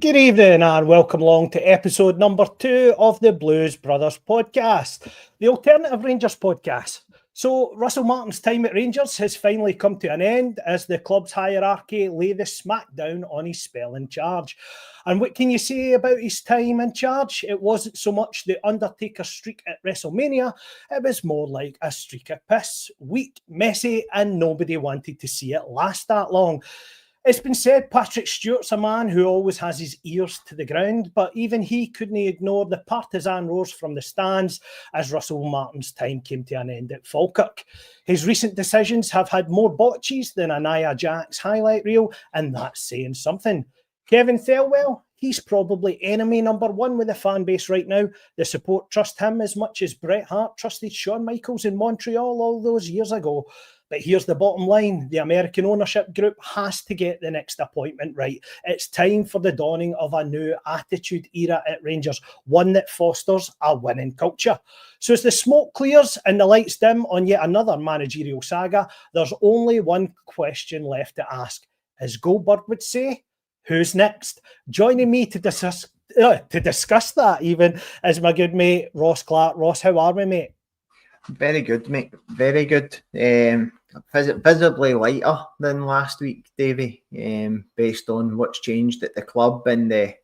Good evening and welcome along to episode number 2 of the Blues Brothers podcast, the alternative Rangers podcast. So Russell Martin's time at Rangers has finally come to an end as the club's hierarchy lay the smackdown on his spell in charge. And what can you say about his time in charge? It wasn't so much the Undertaker streak at WrestleMania, it was more like a streak of piss, weak, messy, and nobody wanted to see it last that long. It's been said Patrick Stewart's a man who always has his ears to the ground, but even he couldn't ignore the partisan roars from the stands as Russell Martin's time came to an end at Falkirk. His recent decisions have had more botches than a Nia Jax highlight reel, and that's saying something. Kevin Thelwell, he's probably enemy number one with the fan base right now. The support trust him as much as Bret Hart trusted Shawn Michaels in Montreal all those years ago. But here's the bottom line. The American ownership group has to get the next appointment right. It's time for the dawning of a new attitude era at Rangers, one that fosters a winning culture. So as the smoke clears and the lights dim on yet another managerial saga, there's only one question left to ask. As Goldberg would say, who's next? Joining me to discuss that even is my good mate, Ross Clark. Ross, how are we, mate? Very good, mate. Very good. Visibly lighter than last week, Davie, based on what's changed at the club and the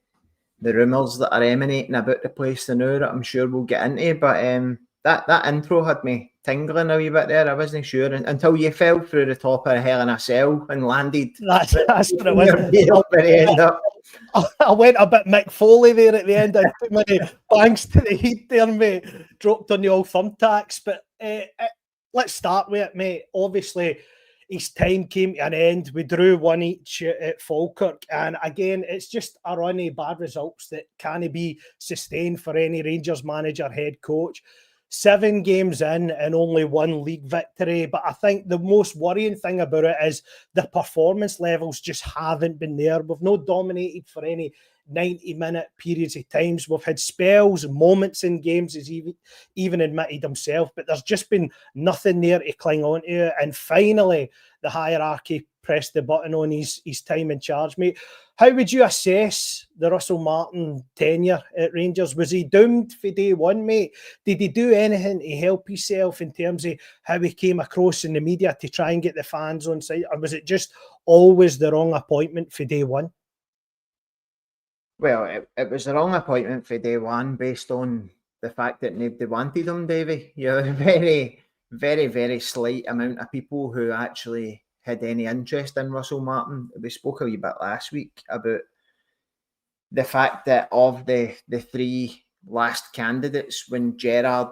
rumours that are emanating about the place now that I'm sure we'll get into. But that intro had me tingling a wee bit there. I wasn't sure until you fell through the top of a Hell in a Cell and landed. That's what it was. I went a bit Mick Foley there at the end. I put my bangs to the heat there, mate. Dropped on the old thumbtacks. But let's start with it, mate. Obviously, his time came to an end. We drew one each at Falkirk. And again, it's just a run of bad results that can't be sustained for any Rangers manager, head coach. 7 games in and only 1 league victory. But I think the most worrying thing about it is the performance levels just haven't been there. We've not dominated for any 90-minute periods of times. We've had spells and moments in games, as he even admitted himself, but there's just been nothing there to cling on to. And finally, the hierarchy pressed the button on his time in charge, mate. How would you assess the Russell Martin tenure at Rangers? Was he doomed for day one, mate? Did he do anything to help himself in terms of how he came across in the media to try and get the fans on side? Or was it just always the wrong appointment for day one? Well, it was the wrong appointment for day one based on the fact that nobody wanted him, Davie. You're a very, very, very slight amount of people who actually had any interest in Russell Martin. We spoke a wee bit last week about the fact that of the 3 last candidates, when Gerrard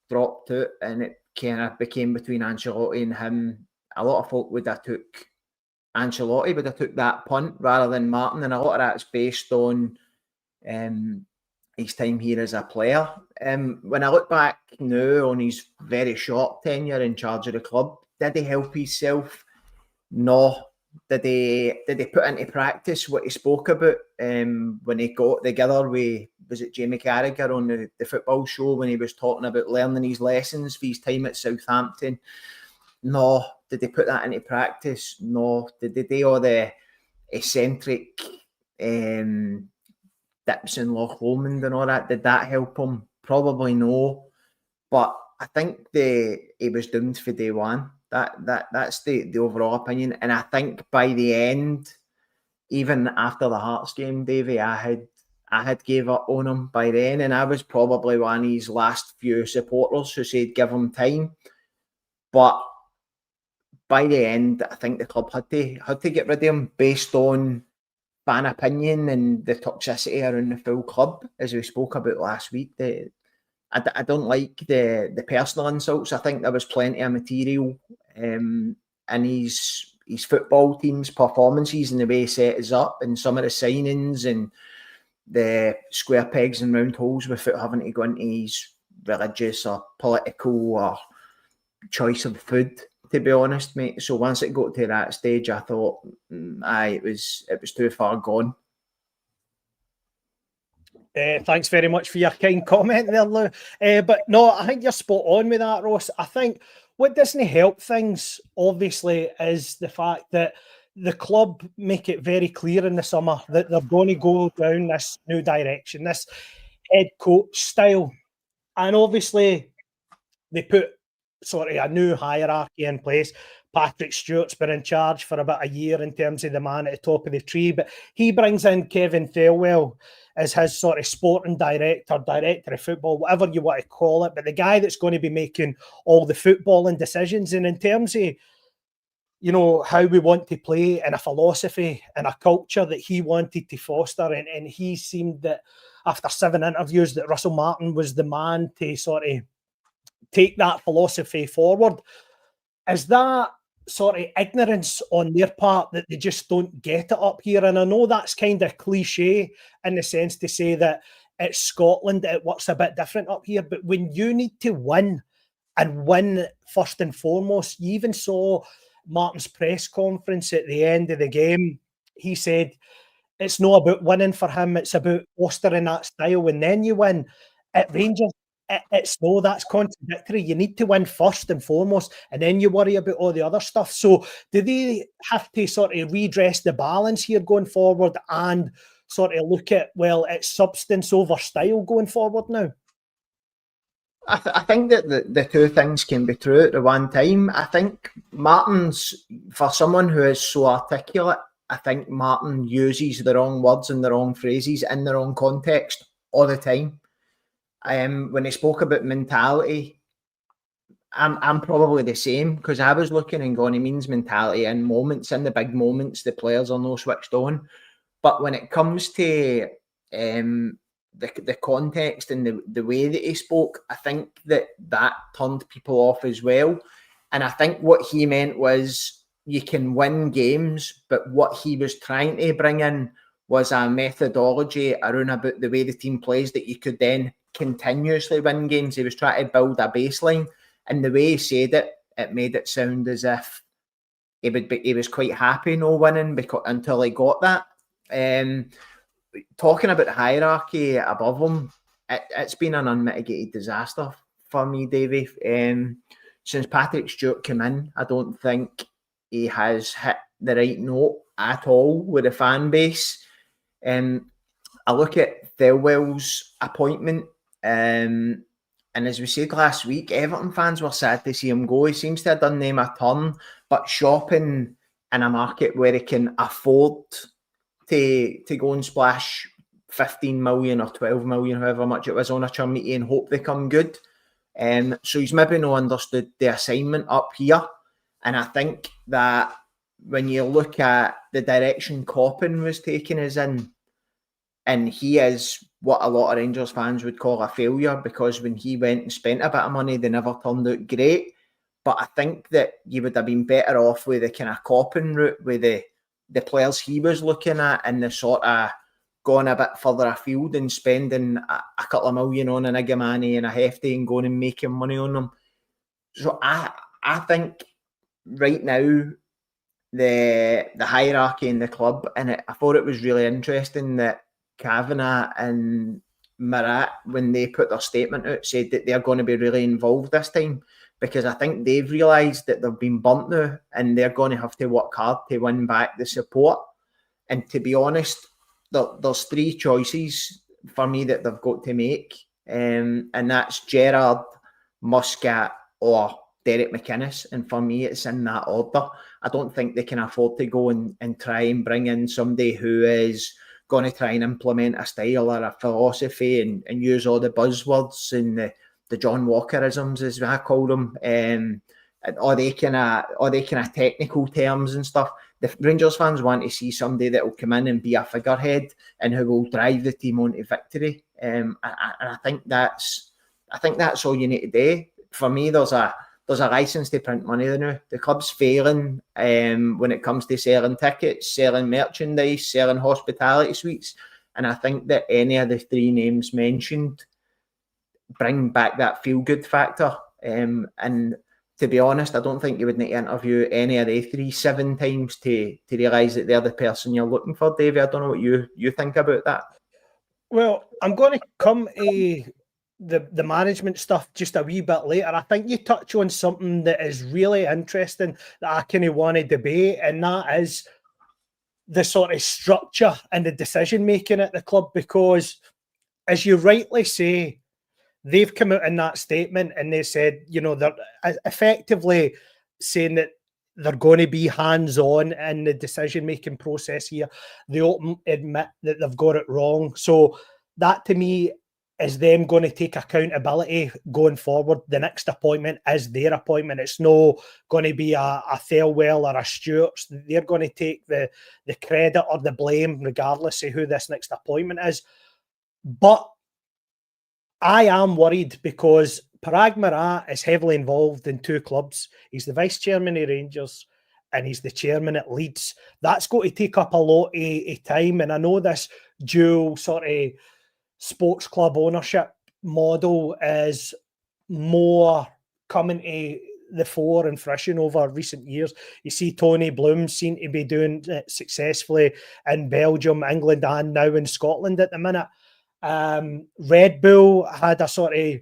dropped out and it kind of became between Ancelotti and him, a lot of folk would have took Ancelotti, would have took that punt rather than Martin, and a lot of that's based on his time here as a player. When I look back now on his very short tenure in charge of the club, did he help himself? No. Did he put into practice what he spoke about when he got together with, was it Jamie Carragher on the football show when he was talking about learning his lessons for his time at Southampton? No. Did they put that into practice? No. Did they do all the eccentric dips in Loch Lomond and all that? Did that help him? Probably no. But I think he was doomed for day one. That's the overall opinion. And I think by the end, even after the Hearts game, Davie, I had gave up on him by then, and I was probably one of his last few supporters who said give him time. But by the end, I think the club had to get rid of him based on fan opinion and the toxicity around the full club, as we spoke about last week. I don't like the personal insults. I think there was plenty of material in his football team's performances and the way he set us up and some of the signings and the square pegs and round holes without having to go into his religious or political or choice of food, to be honest, mate. So once it got to that stage, I thought, it was too far gone. Thanks very much for your kind comment there, Lou. But no, I think you're spot on with that, Ross. I think what doesn't help things, obviously, is the fact that the club make it very clear in the summer that they're going to go down this new direction, this head coach style. And obviously, they put sort of a new hierarchy in place. Patrick Stewart's been in charge for about a year in terms of the man at the top of the tree, but he brings in Kevin Thelwell as his sort of sporting director of football, whatever you want to call it, but the guy that's going to be making all the footballing decisions. And in terms of, you know, how we want to play and a philosophy and a culture that he wanted to foster, and he seemed that after 7 interviews that Russell Martin was the man to sort of take that philosophy forward. Is that sort of ignorance on their part that they just don't get it up here? And I know that's kind of cliche in the sense to say that it's Scotland, it works a bit different up here, but when you need to win and win first and foremost, you even saw Martin's press conference at the end of the game. He said it's not about winning for him, it's about fostering that style and then you win. At Rangers, it's no, that's contradictory. You need to win first and foremost, and then you worry about all the other stuff. So do they have to sort of redress the balance here going forward and sort of look at, well, it's substance over style going forward now? I think that the two things can be true at the one time. I think Martin's, for someone who is so articulate, I think Martin uses the wrong words and the wrong phrases in the wrong context all the time. When he spoke about mentality, I'm probably the same, because I was looking and going, he means mentality in moments, in the big moments, the players are no switched on. But when it comes to the context and the way that he spoke, I think that turned people off as well. And I think what he meant was you can win games, but what he was trying to bring in was a methodology around about the way the team plays that you could then continuously win games. He was trying to build a baseline, and the way he said it, it made it sound as if he was quite happy no winning until he got that. Talking about hierarchy above him, it's been an unmitigated disaster for me, Davie. Since Patrick Stewart came in, I don't think he has hit the right note at all with the fan base. I look at Thelwell's appointment, and as we said last week, Everton fans were sad to see him go. He seems to have done them a turn, but shopping in a market where he can afford to go and splash 15 million or 12 million, however much it was, on a Chumity and hope they come good. So he's maybe not understood the assignment up here. And I think that when you look at the direction Coppin was taking us in, and he is what a lot of Rangers fans would call a failure, because when he went and spent a bit of money, they never turned out great. But I think that you would have been better off with the kind of Coppin route, with the players he was looking at, and the sort of going a bit further afield and spending a couple of million on an Igamani and a Hefty and going and making money on them. So I think right now the hierarchy in the club, and I thought it was really interesting that Kavanagh and Marat, when they put their statement out, said that they're going to be really involved this time, because I think they've realised that they've been burnt now and they're going to have to work hard to win back the support. And to be honest, there's 3 choices for me that they've got to make, and that's Gerrard, Muscat or Derek McInnes. And for me, it's in that order. I don't think they can afford to go and try and bring in somebody who is going to try and implement a style or a philosophy and use all the buzzwords and the John Walkerisms, as I call them, and all they kind of technical terms and stuff. The Rangers fans want to see somebody that will come in and be a figurehead and who will drive the team on to victory. And I think that's all you need to do. For me, there's a license to print money now. The club's failing when it comes to selling tickets, selling merchandise, selling hospitality suites. And I think that any of the 3 names mentioned bring back that feel-good factor. And to be honest, I don't think you would need to interview any of the 3 7 times to realise that they're the person you're looking for, Davie. I don't know what you think about that. Well, I'm going to come to the management stuff just a wee bit later. I think you touch on something that is really interesting that I kind of want to debate, and that is the sort of structure and the decision making at the club, because, as you rightly say, they've come out in that statement and they said, they're effectively saying that they're going to be hands-on in the decision-making process here. They admit that they've got it wrong. So that, to me, is them going to take accountability going forward. The next appointment is their appointment. It's no going to be a Thelwell or a Stewart's. They're going to take the credit or the blame, regardless of who this next appointment is. But I am worried because Parag Marat is heavily involved in two clubs. He's the vice chairman of Rangers and he's the chairman at Leeds. That's going to take up a lot of time. And I know this dual sort of sports club ownership model is more coming to the fore and fruition over recent years. You see Tony Bloom seem to be doing it successfully in Belgium, England, and now in Scotland at the minute. Red Bull had a sort of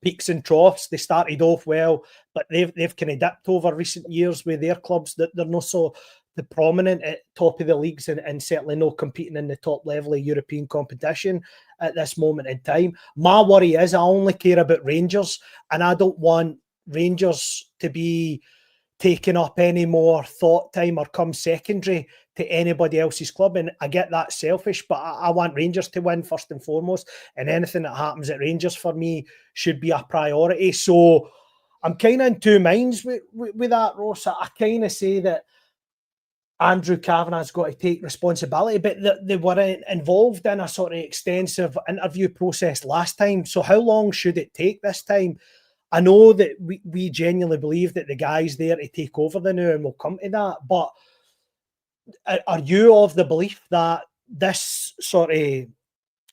peaks and troughs. They started off well, but they've kind of dipped over recent years with their clubs, that they're not so the prominent at top of the leagues and certainly not competing in the top level of European competition at this moment in time. My worry is I only care about Rangers, and I don't want Rangers to be taking up any more thought time or come secondary to anybody else's club. And I get that selfish, but I want Rangers to win first and foremost. And anything that happens at Rangers for me should be a priority. So I'm kind of in two minds with that, Ross. I kind of say that Andrew Kavanagh's got to take responsibility, but they were involved in a sort of extensive interview process last time. So how long should it take this time? I know that we genuinely believe that the guy's there to take over the now, and we'll come to that. But are you of the belief that this sort of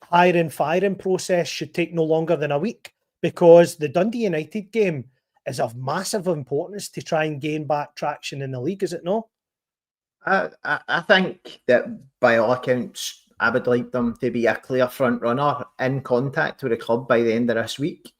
hiring, firing process should take no longer than a week? Because the Dundee United game is of massive importance to try and gain back traction in the league, is it not? I think that by all accounts, I would like them to be a clear front runner in contact with the club by the end of this week.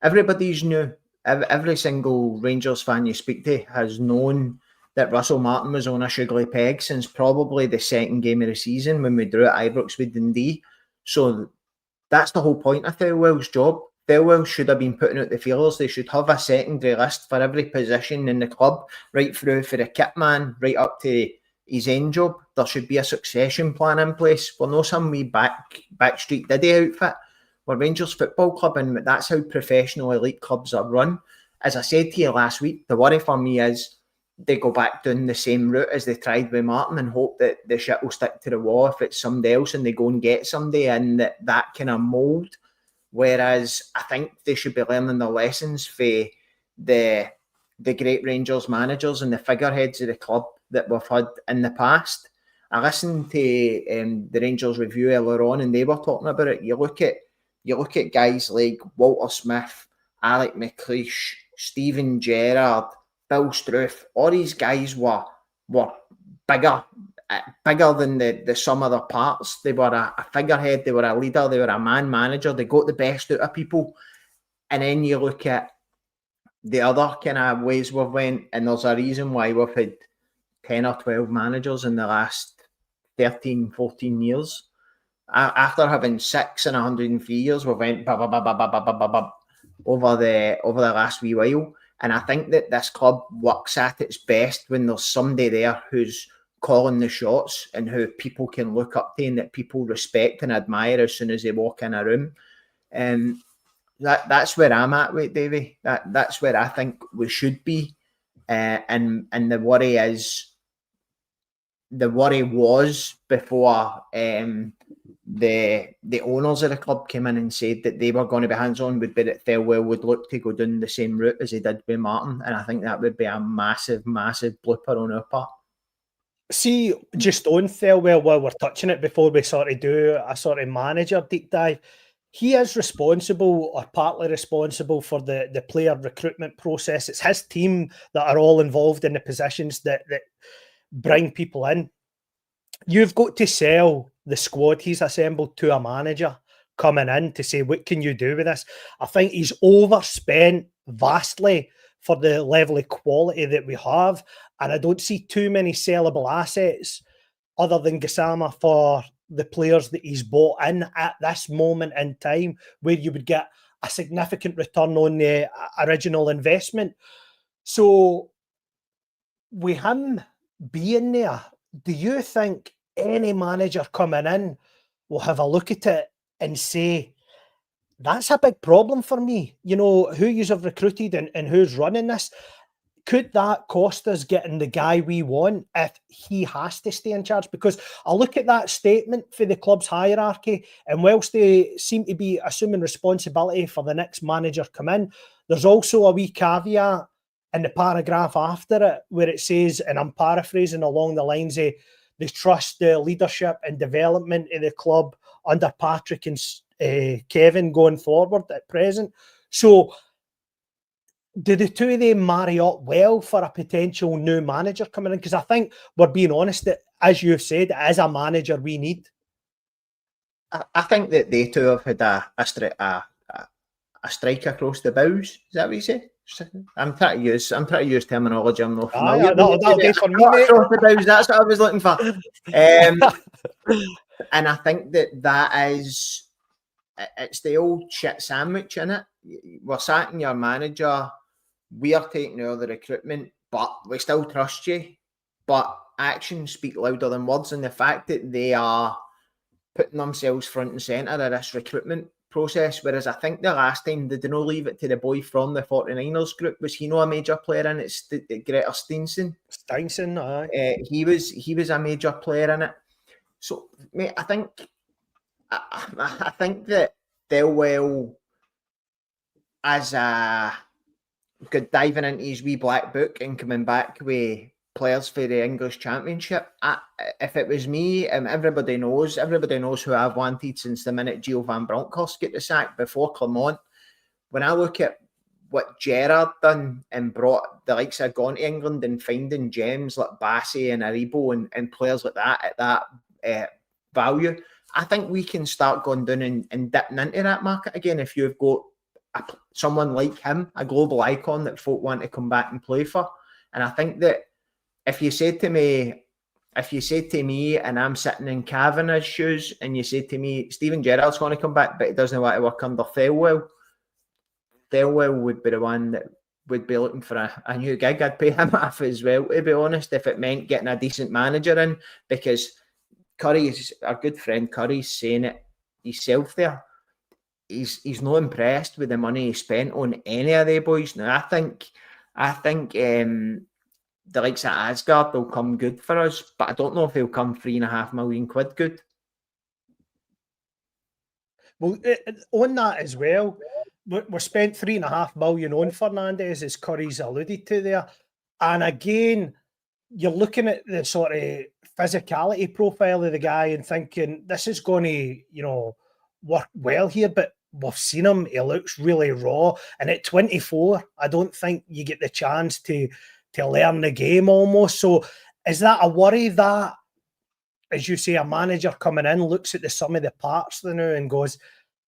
Everybody's new. Every single Rangers fan you speak to has known that Russell Martin was on a sugary peg since probably the second game of the season when we drew at Ibrox with Dundee. So that's the whole point of Thelwell's job. Thelwell should have been putting out the feelers. They should have a secondary list for every position in the club, right through for the kit man, right up to his end job. There should be a succession plan in place. We're not some wee backstreet Diddy outfit. We're Rangers Football Club, and that's how professional elite clubs are run. As I said to you last week, the worry for me is they go back down the same route as they tried with Martin and hope that the shit will stick to the wall if it's somebody else and they go and get somebody in that kind of mould. Whereas I think they should be learning the lessons for the great Rangers managers and the figureheads of the club that we've had in the past. I listened to the Rangers review earlier on, and they were talking about it. You look at guys like Walter Smith, Alec McLeish, Steven Gerrard, Bill Struth. All these guys were bigger than the sum of their parts. They were a figurehead, they were a leader, they were a man manager, they got the best out of people. And then you look at the other kind of ways we've went, and there's a reason why we've had 10 or 12 managers in the last 13, 14 years. After having 6 in 103 years, we went over the last wee while. And I think that this club works at its best when there's somebody there who's calling the shots and who people can look up to and that people respect and admire as soon as they walk in a room. And that's where I'm at with Davie. That's where I think we should be. And the worry was before the owners of the club came in and said that they were going to be hands-on would be that Thelwell would look to go down the same route as he did with Martin. And I think that would be a massive, massive blooper on our part. See, just on Thelwell, while we're touching it before we sort of do a sort of manager deep dive, he is responsible or partly responsible for the player recruitment process. It's his team that are all involved in the positions that bring people in. You've got to sell the squad he's assembled to a manager coming in to say, what can you do with this? I think he's overspent vastly for the level of quality that we have. And I don't see too many sellable assets other than Gassama for the players that he's bought in at this moment in time, where you would get a significant return on the original investment. So with him being there, do you think any manager coming in will have a look at it and say, that's a big problem for me? You know, who you have recruited and who's running this? Could that cost us getting the guy we want if he has to stay in charge? Because I look at that statement for the club's hierarchy, and whilst they seem to be assuming responsibility for the next manager come in, there's also a wee caveat in the paragraph after it where it says, and I'm paraphrasing along the lines of, they trust the leadership and development of the club under Patrick and Kevin going forward at present. So do the two of them marry up well for a potential new manager coming in? Because I think we're being honest that, as you've said, it is a manager we need. I think that they two have had a strike across the bows. Is that what you say? I'm trying to use terminology I'm not familiar with. That'll do for me, mate. Across the bows, that's what I was looking for. And I think that is, it's the old shit sandwich, innit? We're sacking your manager, we are taking over the recruitment, but we still trust you. But actions speak louder than words, and the fact that they are putting themselves front and centre of this recruitment process, whereas I think the last time they didn't leave it to the boy from the 49ers group. Was he not a major player in it? Greta Steenson? Steinson, aye. He was a major player in it. So, mate, I think that they'll well, as a good diving into his wee black book and coming back with players for the English Championship. If it was me, everybody knows who I've wanted since the minute Gio Van Bronckhorst get the sack before Clermont. When I look at what Gerrard done and brought the likes of gone to England and finding gems like Bassey and Aribo and players like that at that value, I think we can start going down and dipping into that market again if you've got someone like him, a global icon that folk want to come back and play for. And I think that if you said to me, and I'm sitting in Kavanagh's shoes, and you said to me, Steven Gerrard's going to come back, but he doesn't want to work under Thelwell would be the one that would be looking for a new gig. I'd pay him off as well, to be honest, if it meant getting a decent manager in, because Curry is our good friend. Curry's saying it himself there. He's not impressed with the money he spent on any of the boys. Now, I think the likes of Asgard will come good for us, but I don't know if he'll come £3.5 million good. Well, on that as well, we spent £3.5 million on Fernandes, as Curry's alluded to there. And again, you're looking at the sort of physicality profile of the guy and thinking, this is going to, work well here, but we've seen him. He looks really raw. And at 24, I don't think you get the chance to learn the game almost. So is that a worry that, as you say, a manager coming in looks at the sum of the parts now and goes,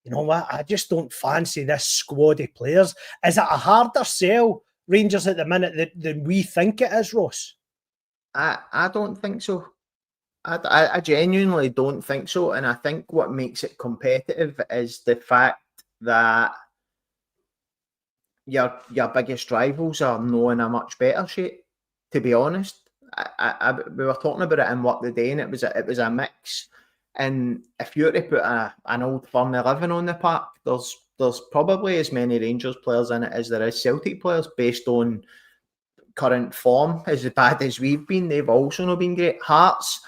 you know what, I just don't fancy this squad of players? Is it a harder sell, Rangers, at the minute than we think it is, Ross? I don't think so. I genuinely don't think so. And I think what makes it competitive is the fact that your biggest rivals are not in a much better shape, to be honest. We were talking about it in work today, and it was a mix. And if you were to put an old firm 11 on the park, there's probably as many Rangers players in it as there is Celtic players based on current form. As bad as we've been, they've also not been great. Hearts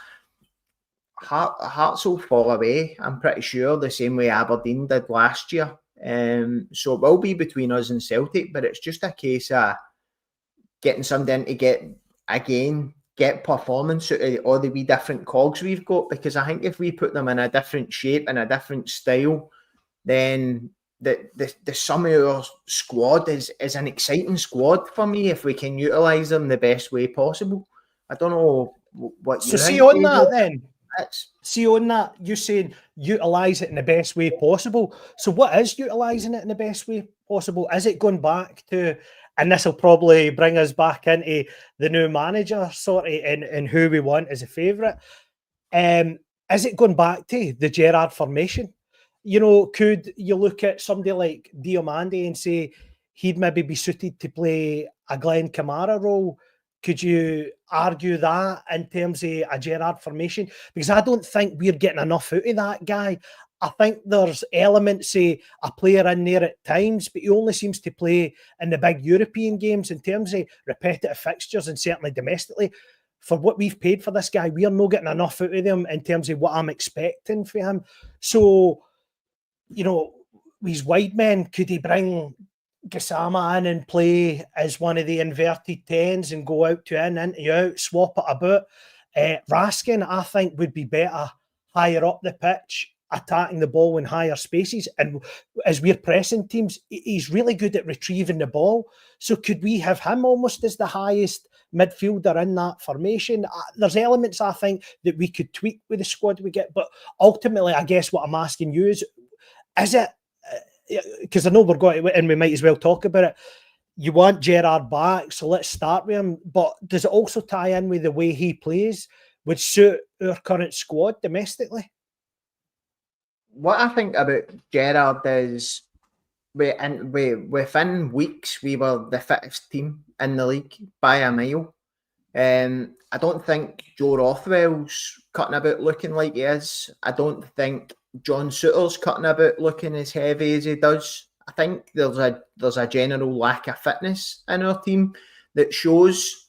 will fall away, I'm pretty sure, the same way Aberdeen did last year. So it will be between us and Celtic, but it's just a case of getting something to get performance out of all the wee different cogs we've got, because I think if we put them in a different shape and a different style, then the sum of our squad is an exciting squad for me if we can utilise them the best way possible. I don't know what you think. So see on that then. See on that, you're saying utilise it in the best way possible. So what is utilising it in the best way possible? Is it going back to, and this will probably bring us back into the new manager sort of and who we want as a favourite, Is it going back to the Gerrard formation? You know, could you look at somebody like Diomande and say he'd maybe be suited to play a Glenn Kamara role? Could you argue that in terms of a Gerrard formation? Because I don't think we're getting enough out of that guy. I think there's elements of a player in there at times, but he only seems to play in the big European games in terms of repetitive fixtures and certainly domestically. For what we've paid for this guy, we are not getting enough out of him in terms of what I'm expecting for him. So, you know, these wide men, could he bring Gassama in and play as one of the inverted 10s and go out to in, into out, swap it about? Raskin, I think, would be better higher up the pitch, attacking the ball in higher spaces. And as we're pressing teams, he's really good at retrieving the ball. So could we have him almost as the highest midfielder in that formation? There's elements, I think, that we could tweak with the squad we get. But ultimately, I guess what I'm asking you is it, because I know we're going to, and we might as well talk about it, you want Gerrard back, so let's start with him. But does it also tie in with the way he plays, which suit our current squad domestically? What I think about Gerrard is within weeks we were the fittest team in the league by a mile. I don't think Joe Rothwell's cutting about looking like he is. I don't think John Souttar's cutting about looking as heavy as he does. I think there's a general lack of fitness in our team that shows,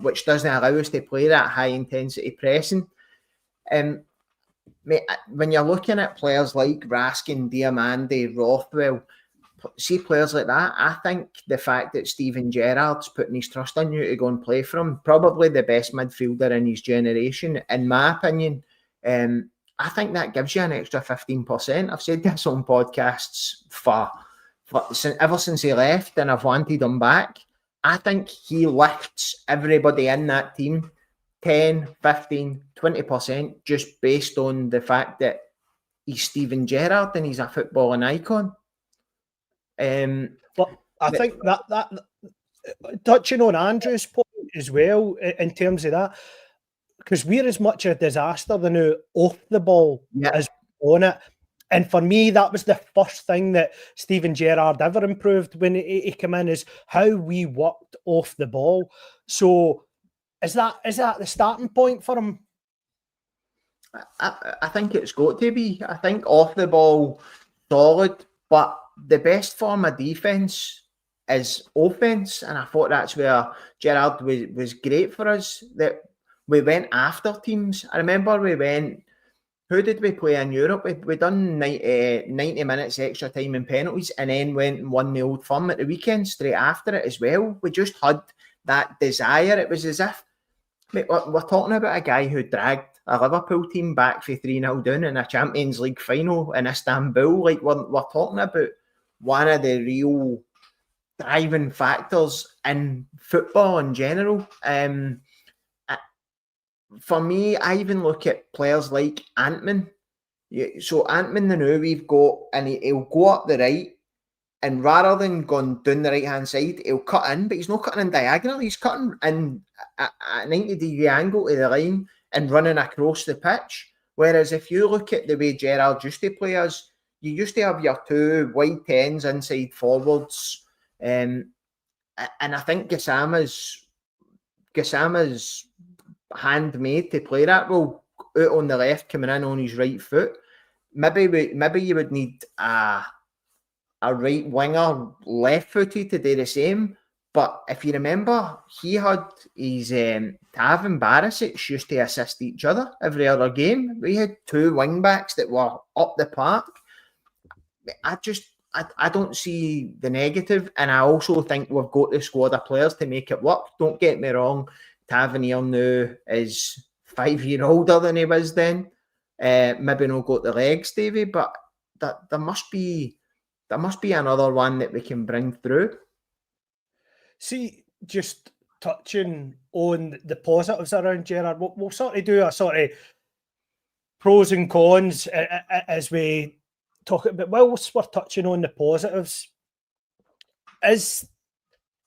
which doesn't allow us to play that high intensity pressing. When you're looking at players like Raskin, Diomande, Rothwell, see players like that, I think the fact that Steven Gerrard's putting his trust on you to go and play for him, probably the best midfielder in his generation, in my opinion, I think that gives you an extra 15%. I've said this on podcasts ever since he left, and I've wanted him back. I think he lifts everybody in that team 10, 15, 20% just based on the fact that he's Steven Gerrard and he's a footballing icon. But I think that touching on Andrew's point as well in terms of that, because we're as much a disaster than off the ball as on it. And for me, that was the first thing that Steven Gerrard ever improved when he came in, is how we worked off the ball. So is that the starting point for him? I think it's got to be. I think off the ball, solid, but the best form of defence is offence, and I thought that's where Gerrard was great for us, that we went after teams. I remember who did we play in Europe? We done 90 minutes extra time and penalties, and then went and won the Old Firm at the weekend straight after it as well. We just had that desire. It was as if, we're talking about a guy who dragged a Liverpool team back for 3-0 down in a Champions League final in Istanbul. Like, we're talking about one of the real driving factors in football in general. For me, I even look at players like Antman. So Antman, the new we've got, and he'll go up the right, and rather than going down the right-hand side, he'll cut in, but he's not cutting in diagonal. He's cutting in a 90-degree angle to the line and running across the pitch. Whereas if you look at the way Gerrard used to play us, you used to have your two wide 10s inside forwards. And I think Gassama's handmade to play that role, out on the left, coming in on his right foot. Maybe you would need a right winger left-footed to do the same. But if you remember, he had his Tav and Barisic used to assist each other every other game. We had two wing-backs that were up the park. I don't see the negative, and I also think we've got the squad of players to make it work. Don't get me wrong, Tavernier now is 5 years older than he was then. Maybe not got the legs, Davie, but there must be another one that we can bring through. See, just touching on the positives around Gerrard, we'll sort of do a sort of pros and cons as we talk about. Whilst we're touching on the positives, is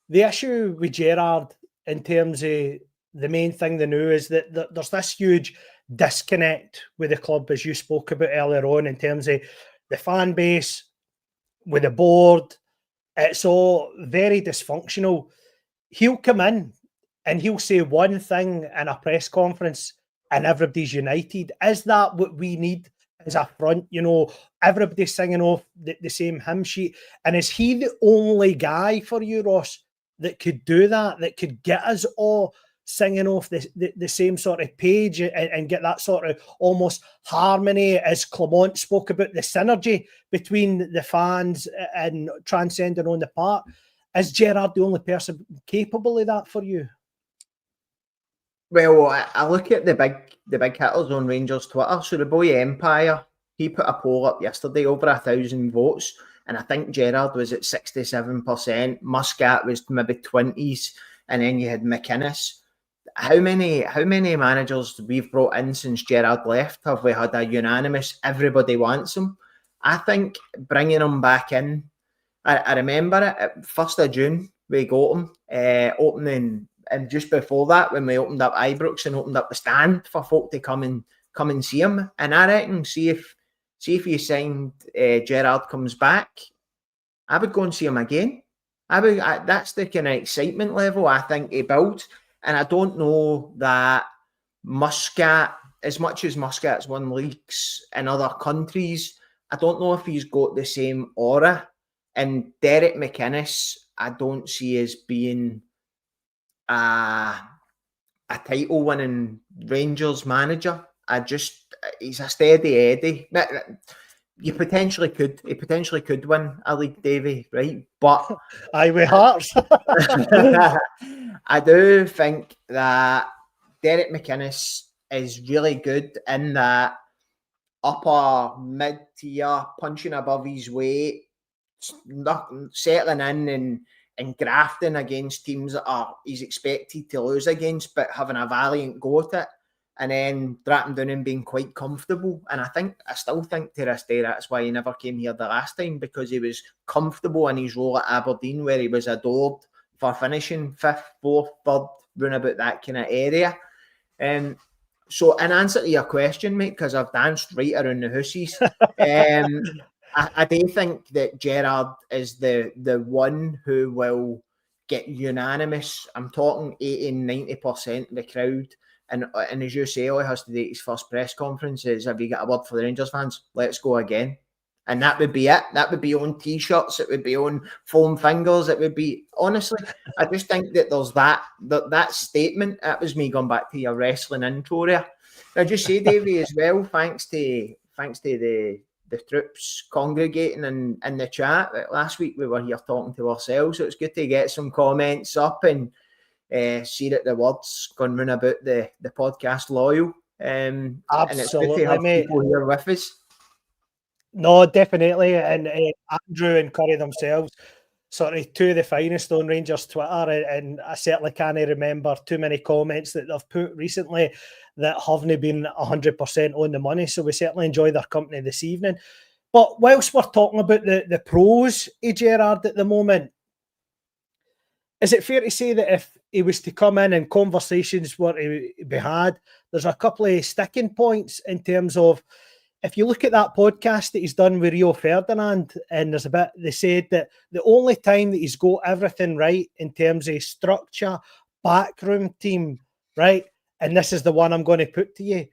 the issue with Gerrard in terms of the main thing they know is that there's this huge disconnect with the club, as you spoke about earlier on, in terms of the fan base, with the board. It's all very dysfunctional. He'll come in and he'll say one thing in a press conference and everybody's united. Is that what we need as a front? You know, everybody's singing off the same hymn sheet. And is he the only guy for you, Ross, that could do that, that could get us all singing off the same sort of page and get that sort of almost harmony, as Clement spoke about, the synergy between the fans and transcending on the park? Is Gerrard the only person capable of that for you? Well, I look at the big hitters on Rangers Twitter. So the boy Empire, he put a poll up yesterday, over 1,000 votes, and I think Gerrard was at 67%. Muscat was maybe 20s, and then you had McInnes. How many managers we've brought in since Gerrard left have we had a unanimous everybody wants him? I think bringing him back in, I remember it at 1st of June we got him opening, and just before that when we opened up Ibrox and opened up the stand for folk to come and see him. And I reckon see if you signed Gerrard comes back, I would go and see him again. That's the kind of excitement level I think he builds. And I don't know that Muscat, as much as Muscat's won leagues in other countries, I don't know if he's got the same aura. And Derek McInnes, I don't see as being a title-winning Rangers manager. He's a steady Eddie. He potentially could win a league, Davie, right? But aye, with Hearts. I do think that Derek McInnes is really good in that upper mid-tier, punching above his weight, settling in and grafting against teams that he's expected to lose against, but having a valiant go at it, and then dropping down and being quite comfortable. And I still think to this day that's why he never came here the last time, because he was comfortable in his role at Aberdeen, where he was adored for finishing 5th, 4th, 3rd, round about that kind of area. So in answer to your question, mate, because I've danced right around the houses, I do think that Gerrard is the one who will get unanimous. I'm talking 80-90% of the crowd. And as you say, all he has to do at his first press conference is, have you got a word for the Rangers fans? Let's go again. And that would be it. That would be on T-shirts. It would be on foam fingers. It would be, honestly, I just think that there's that statement. That was me going back to your wrestling intro there. I just say, Davie, as well, thanks to the troops congregating in the chat. Last week we were here talking to ourselves, so it's good to get some comments up and see that the word's gone round about the podcast loyal. Absolutely, and it's good to have people here with us. No, definitely. And Andrew and Curry themselves, sort of two of the finest on Rangers Twitter, and I certainly can't remember too many comments that they've put recently that haven't been 100% on the money. So we certainly enjoy their company this evening. But whilst we're talking about the pros of Gerrard at the moment, is it fair to say that if he was to come in and conversations were to be had, there's a couple of sticking points in terms of, if you look at that podcast that he's done with Rio Ferdinand, and there's a bit, they said that the only time that he's got everything right in terms of structure, backroom team, right, and this is the one I'm going to put to you,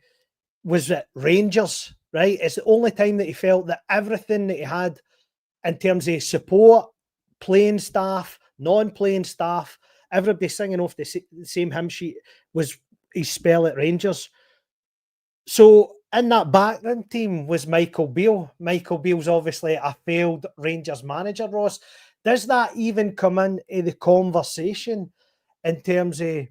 was at Rangers, right? It's the only time that he felt that everything that he had in terms of support, playing staff, non-playing staff, everybody singing off the same hymn sheet, was his spell at Rangers. So in that background team was Michael Beale. Michael Beale's obviously a failed Rangers manager, Ross. Does that even come into the conversation in terms of,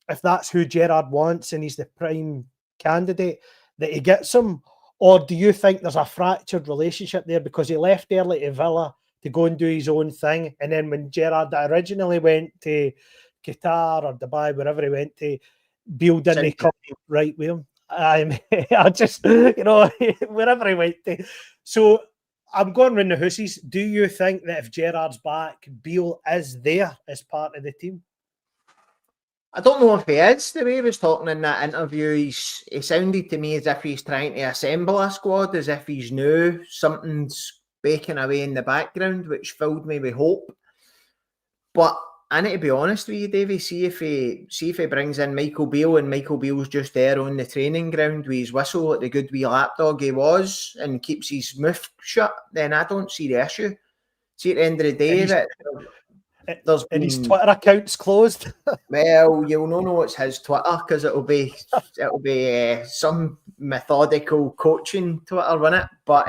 if that's who Gerrard wants and he's the prime candidate, that he gets him? Or do you think there's a fractured relationship there because he left early to Villa to go and do his own thing, and then when Gerrard originally went to Qatar or Dubai, wherever he went to, Beale didn't come right with him? I just, wherever he went to. So I'm going round the houses. Do you think that if Gerrard's back, Beale is there as part of the team? I don't know if he is. The way he was talking in that interview, he sounded to me as if he's trying to assemble a squad, as if he's new. Something's baking away in the background, which filled me with hope. But I need to be honest with you, Davie. See if he brings in Michael Beale, and Michael Beale's just there on the training ground with his whistle like the good wee lapdog he was, and keeps his mouth shut. Then I don't see the issue. See, at the end of the day, that there's been his Twitter account's closed. Well, you'll know it's his Twitter because it'll be some methodical coaching Twitter, won't it? But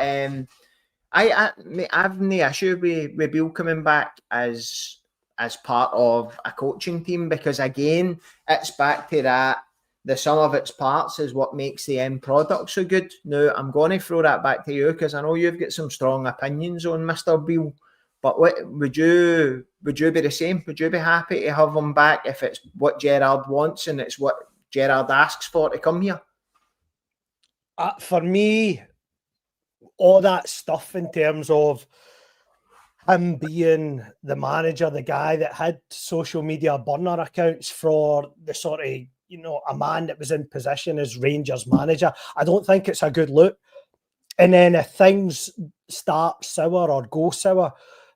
I've no issue with Bill coming back as part of a coaching team, because again, it's back to that. The sum of its parts is what makes the end product so good. Now, I'm going to throw that back to you because I know you've got some strong opinions on Mr. Beale. But what would you be the same? Would you be happy to have him back if it's what Gerrard wants and it's what Gerrard asks for to come here? For me, all that stuff in terms of him being the manager, the guy that had social media burner accounts for the sort of, a man that was in position as Rangers manager, I don't think it's a good look. And then if things start sour or go sour,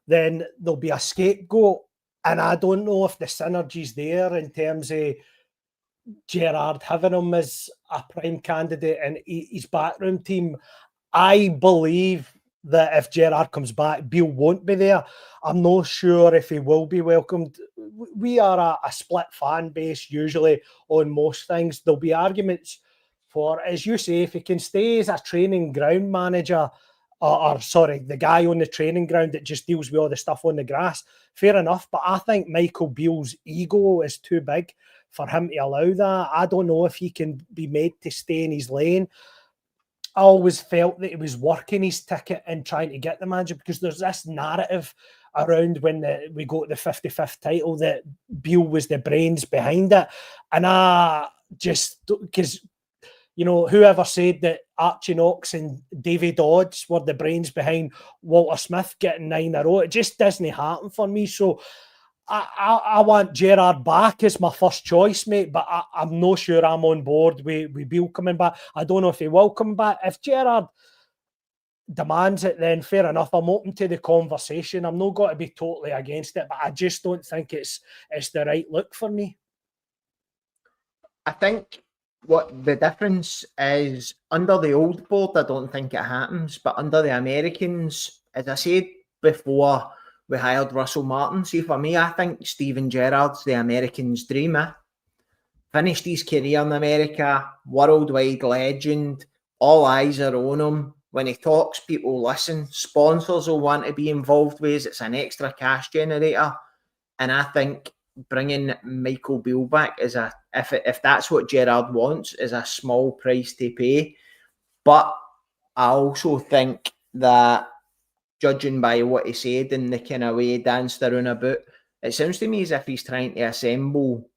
then there'll be a scapegoat. And I don't know if the synergy's there in terms of Gerrard having him as a prime candidate and his backroom team. I believe that if Gerrard comes back, Beale won't be there. I'm not sure if he will be welcomed. We are a split fan base usually on most things. There'll be arguments for, as you say, if he can stay as a training ground manager, the guy on the training ground that just deals with all the stuff on the grass, fair enough. But I think Michael Beale's ego is too big for him to allow that. I don't know if he can be made to stay in his lane. I always felt that he was working his ticket and trying to get the manager, because there's this narrative around when we got the 55th title that Beale was the brains behind it. And I just, because whoever said that Archie Knox and Davie Dodds were the brains behind Walter Smith getting 9 in a row, it just doesn't happen for me. So I want Gerrard back as my first choice, mate, but I'm not sure I'm on board with Beale coming back. I don't know if he will come back. If Gerrard demands it, then fair enough. I'm open to the conversation. I'm not going to be totally against it, but I just don't think it's the right look for me. I think what the difference is, under the old board, I don't think it happens, but under the Americans, as I said before, we hired Russell Martin. See, for me, I think Steven Gerrard's the Americans' dream. Finished his career in America, worldwide legend, all eyes are on him. When he talks, people listen. Sponsors will want to be involved with it. It's an extra cash generator. And I think bringing Michael Beale back is if that's what Gerrard wants, is a small price to pay. But I also think that, judging by what he said and the kind of way he danced around about, it sounds to me as if he's trying to assemble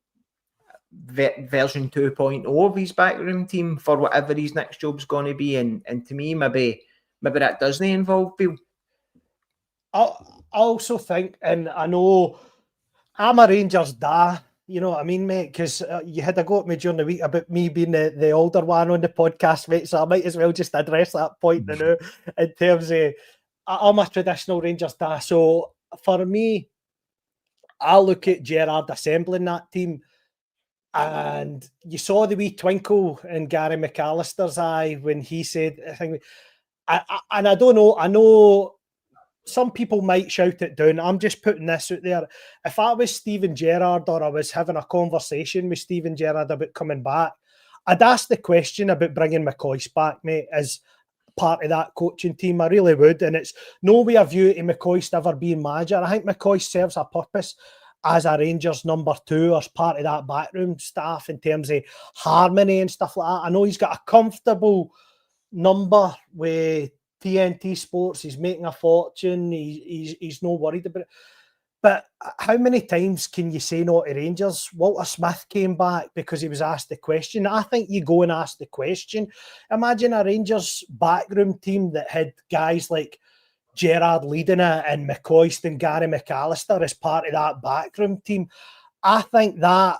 version 2.0 of his backroom team for whatever his next job's going to be. And to me, maybe that doesn't involve Beale. I also think, and I know I'm a Rangers dad, you know what I mean, mate? Because you had a go at me during the week about me being the older one on the podcast, mate. So I might as well just address that point now in terms of I'm a traditional Rangers dad. So for me, I look at Gerrard assembling that team, and you saw the wee twinkle in Gary McAllister's eye when he said, and I don't know, I know some people might shout it down. I'm just putting this out there. If I was Steven Gerrard, or I was having a conversation with Steven Gerrard about coming back, I'd ask the question about bringing McCoist back, mate, as part of that coaching team. I really would. And it's no way a view to McCoist ever being manager. I think McCoist serves a purpose as a Rangers number 2, or as part of that backroom staff in terms of harmony and stuff like that. I know he's got a comfortable number with TNT Sports. He's making a fortune. He's not worried about it. But how many times can you say no to Rangers? Walter Smith came back because he was asked the question. I think you go and ask the question. Imagine a Rangers backroom team that had guys like Gerrard leading it and McCoist and Gary McAllister as part of that backroom team. I think that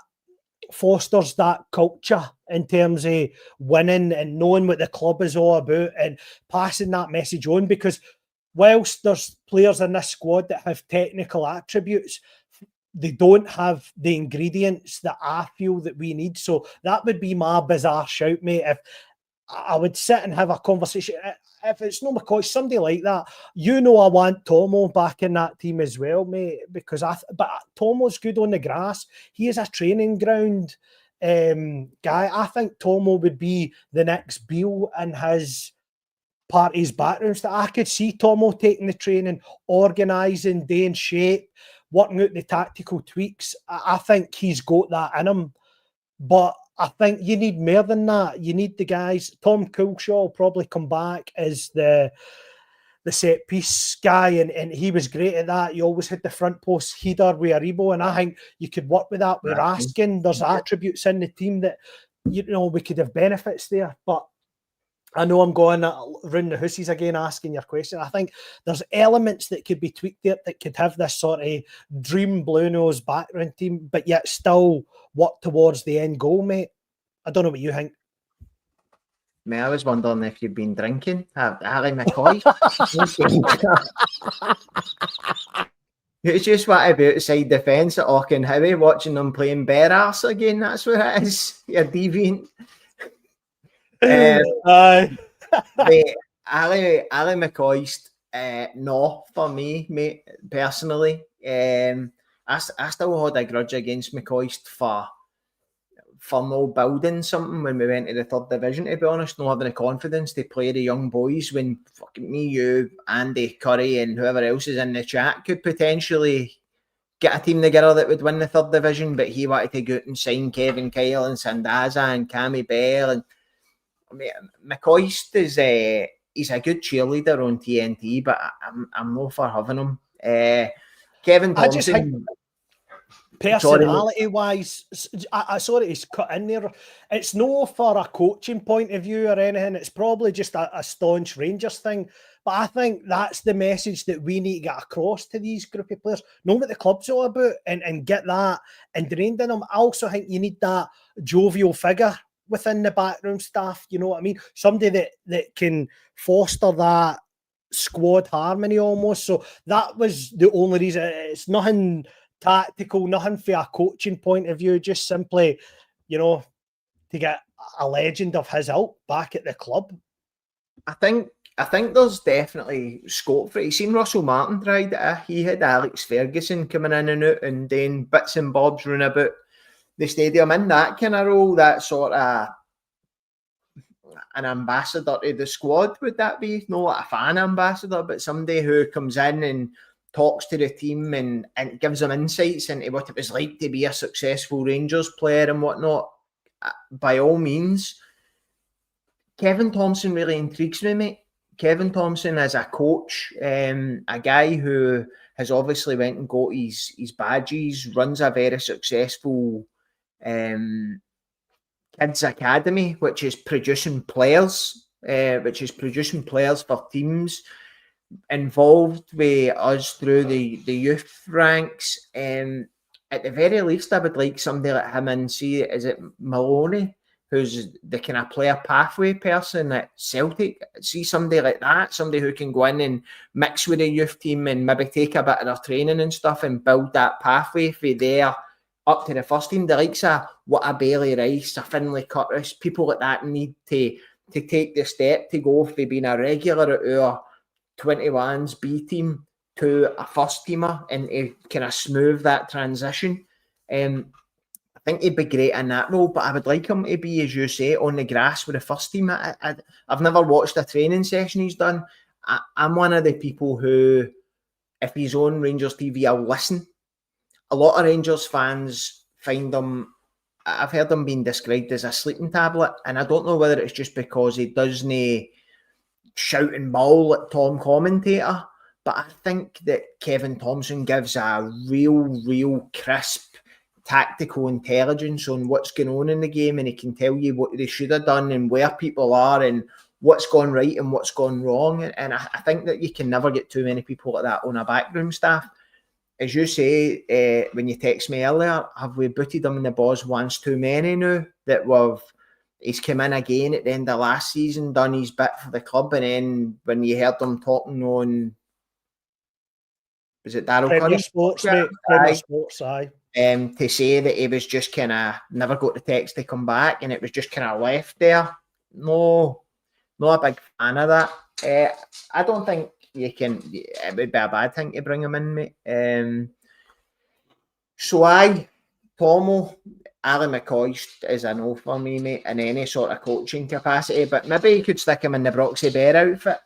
fosters that culture in terms of winning and knowing what the club is all about and passing that message on, because whilst there's players in this squad that have technical attributes, they don't have the ingredients that I feel that we need. So that would be my bizarre shout, mate. If I would sit and have a conversation, if it's not McCoy, somebody like that, I want Tomo back in that team as well, mate, because but Tomo's good on the grass. He is a training ground guy. I think Tomo would be the next Beale in his party's backgrounds. That I could see Tomo taking the training, organising, doing shape, working out the tactical tweaks. I think he's got that in him. But I think you need more than that. You need the guys. Tom Coulshaw will probably come back as the set piece guy, and he was great at that. He always had the front post header with Aribo, and I think you could work with that with Raskin. There's attributes in the team that we could have benefits there. But I know I'm going round the houses again asking your question. I think there's elements that could be tweaked there that could have this sort of dream Blue Nose background team, but yet still work towards the end goal, mate. I don't know what you think. Mate, I was wondering if you've been drinking. Harry McCoy. It's just what about outside the fence at Auchenhowie watching them playing bare arse again. That's what it is. You're deviant. Ali McCoist, no, for me, mate, personally. I still had a grudge against McCoist for no building something when we went to the third division, to be honest, not having the confidence to play the young boys when fucking me, you, Andy, Curry and whoever else is in the chat could potentially get a team together that would win the third division, but he wanted to go out and sign Kevin Kyle and Sandaza and Cammy Bell. And McCoist is he's a good cheerleader on TNT, but I'm not for having him. Kevin Thompson, personality-wise, I saw that he's cut in there. It's no for a coaching point of view or anything. It's probably just a staunch Rangers thing. But I think that's the message that we need to get across to these group of players. Know what the club's all about and get that ingrained in them. I also think you need that jovial figure within the backroom staff, you know what I mean? Somebody that can foster that squad harmony almost. So that was the only reason. It's nothing tactical, nothing for a coaching point of view, just simply, to get a legend of his ilk back at the club. I think there's definitely scope for it. You seen Russell Martin tried it. He had Alex Ferguson coming in and out and doing bits and bobs running about the stadium in that kind of role, that sort of an ambassador to the squad. Would that be? Not a fan ambassador, but somebody who comes in and talks to the team and gives them insights into what it was like to be a successful Rangers player and whatnot. By all means, Kevin Thompson really intrigues me, mate. Kevin Thompson as a coach, a guy who has obviously went and got his badges, runs a very successful kids academy, which is producing players for teams, involved with us through the youth ranks. At the very least, I would like somebody like him and see, is it Maloney, who's the kind of player pathway person at Celtic? See somebody like that, somebody who can go in and mix with the youth team and maybe take a bit of their training and stuff and build that pathway for there up to the first team. The likes of a Bailey Rice, a Finlay Curtis, people like that need to take the step to go from being a regular at our 21s B team to a first teamer and to kind of smooth that transition. I think he'd be great in that role, but I would like him to be, as you say, on the grass with the first team. I've never watched a training session he's done. I'm one of the people who, if he's on Rangers TV, I'll listen. A lot of Rangers fans find him, I've heard him being described as a sleeping tablet, and I don't know whether it's just because he doesn't shout and bawl at Tom commentator, but I think that Kevin Thompson gives a real crisp tactical intelligence on what's going on in the game, and he can tell you what they should have done and where people are and what's gone right and what's gone wrong. And I think that you can never get too many people like that on a backroom staff. as you say, when you text me earlier, have we booted him in the balls once too many now? He's come in again at the end of last season, done his bit for the club, and then when you heard him talking on, was it Daryl Premier Curry? Sports, mate. Premier Sports, aye. To say that he was just kind of never got the text to come back and it was just kind of left there. No, not a big fan of that. I don't think you can. It would be a bad thing to bring him in, mate. So Tomo, Ali McCoy is a no for me, mate, in any sort of coaching capacity. But maybe you could stick him in the Broxy Bear outfit.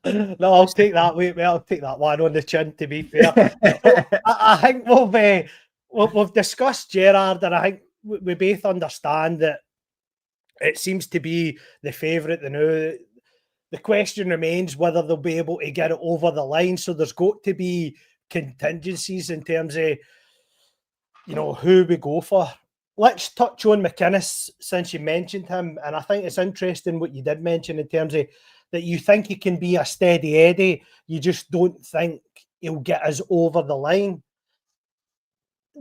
No, I'll take that. Wait, I'll take that one on the chin. To be fair, I think we've discussed Gerrard, and I think we both understand that it seems to be the favourite. The question remains whether they'll be able to get it over the line. So there's got to be contingencies in terms of who we go for. Let's touch on McInnes since you mentioned him, and I think it's interesting what you did mention in terms of that you think he can be a steady Eddie. You just don't think he'll get us over the line.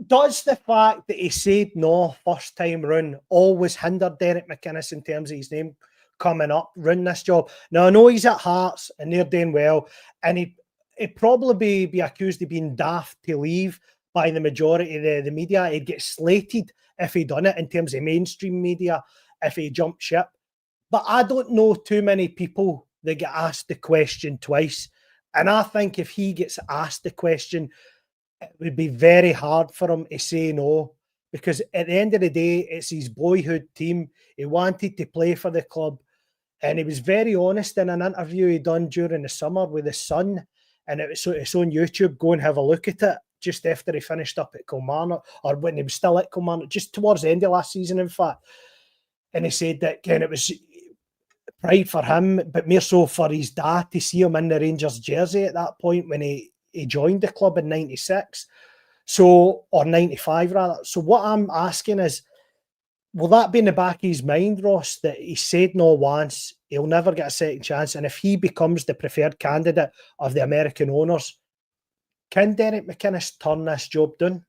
Does the fact that he said no first time round always hinder Derek McInnes in terms of his name coming up, running this job? Now, I know he's at Hearts and they're doing well, and he'd probably be accused of being daft to leave by the majority of the media. He'd get slated if he'd done it in terms of mainstream media, if he jumped ship. But I don't know too many people that get asked the question twice. And I think if he gets asked the question, it would be very hard for him to say no. Because at the end of the day, it's his boyhood team. He wanted to play for the club. And he was very honest in an interview he done during the summer with his son. And it's on YouTube. Go and have a look at it. Just after he finished up at Kilmarnock, or when he was still at Kilmarnock, just towards the end of last season, in fact. And he said that it was pride for him, but more so for his dad to see him in the Rangers jersey at that point when he joined the club in 96. So, or 95 rather. So what I'm asking is, will that be in the back of his mind, Ross, that he said no once, he'll never get a second chance, and if he becomes the preferred candidate of the American owners, can Derek McInnes turn this job down?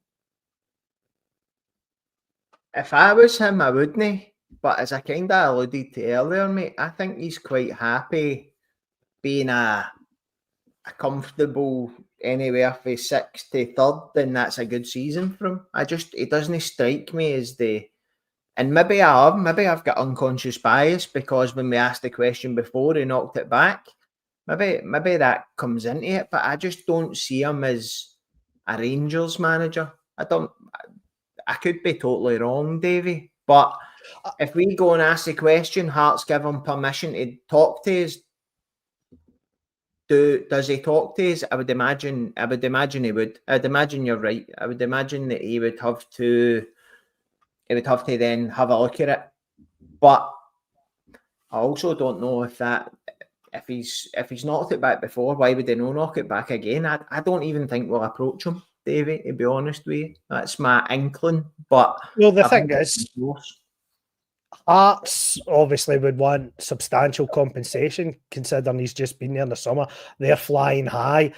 If I was him, I wouldn't. But as I kind of alluded to earlier, mate, I think he's quite happy being a comfortable anywhere from 6th to 3rd, then that's a good season for him. It doesn't strike me as and maybe I've got unconscious bias because when we asked the question before, he knocked it back. Maybe that comes into it, but I just don't see him as a Rangers manager. I could be totally wrong, Davie, but if we go and ask the question, Hearts give him permission to talk to us. Does he talk to us? I would imagine he would. I would imagine you're right. I would imagine that he would have to then have a look at it. But I also don't know if he's knocked it back before, why would he not knock it back again? I don't even think we'll approach him, Davie, to be honest with you. That's my inkling. But the thing is, Hearts obviously would want substantial compensation, considering he's just been there in the summer. They're flying high.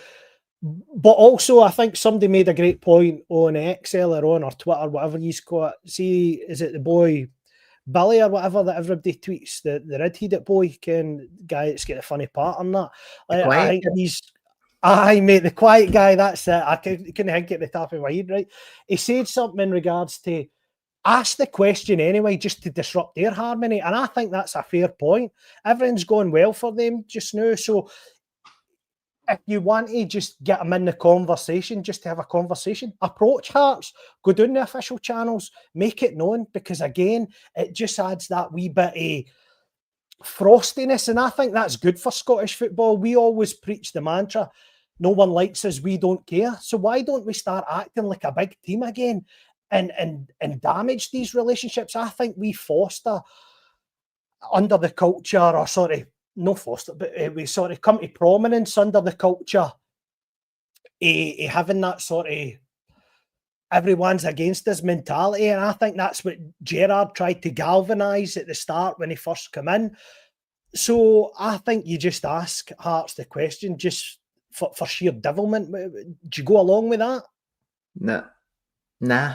But also, I think somebody made a great point on X earlier on, or Twitter, whatever you call it. See, is it the boy Billy or whatever that everybody tweets, the red-headed boy, guy that's got a funny part on that? I think he's... Aye, mate, the quiet guy, that's it. I couldn't think at the top of my head, right? He said something in regards to ask the question anyway, just to disrupt their harmony. And I think that's a fair point. Everything's going well for them just now. So if you want to just get them in the conversation, just to have a conversation, approach Hearts, go down the official channels, make it known, because again, it just adds that wee bit of frostiness. And I think that's good for Scottish football. We always preach the mantra, no one likes us, we don't care. So why don't we start acting like a big team again? And damage these relationships? I think we foster under the culture, or no foster, but we sort of come to prominence under the culture, having that sort of everyone's against us mentality. And I think that's what Gerrard tried to galvanise at the start when he first came in. So I think you just ask Hearts the question, just for sheer devilment. Do you go along with that? Nah.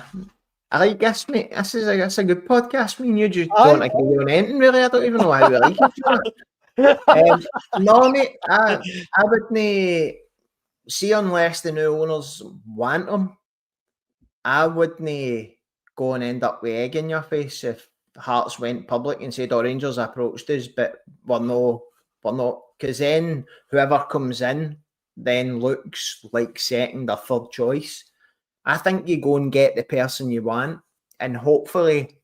I like this, mate. This is a good podcast. Me and you just don't agree on anything, really. I don't even know how we like each other. No, mate. I wouldn't see, unless the new owners want him, I wouldn't go and end up with egg in your face if Hearts went public and said, Rangers approached us, but we're not. Because then whoever comes in then looks like second or third choice. I think you go and get the person you want, and hopefully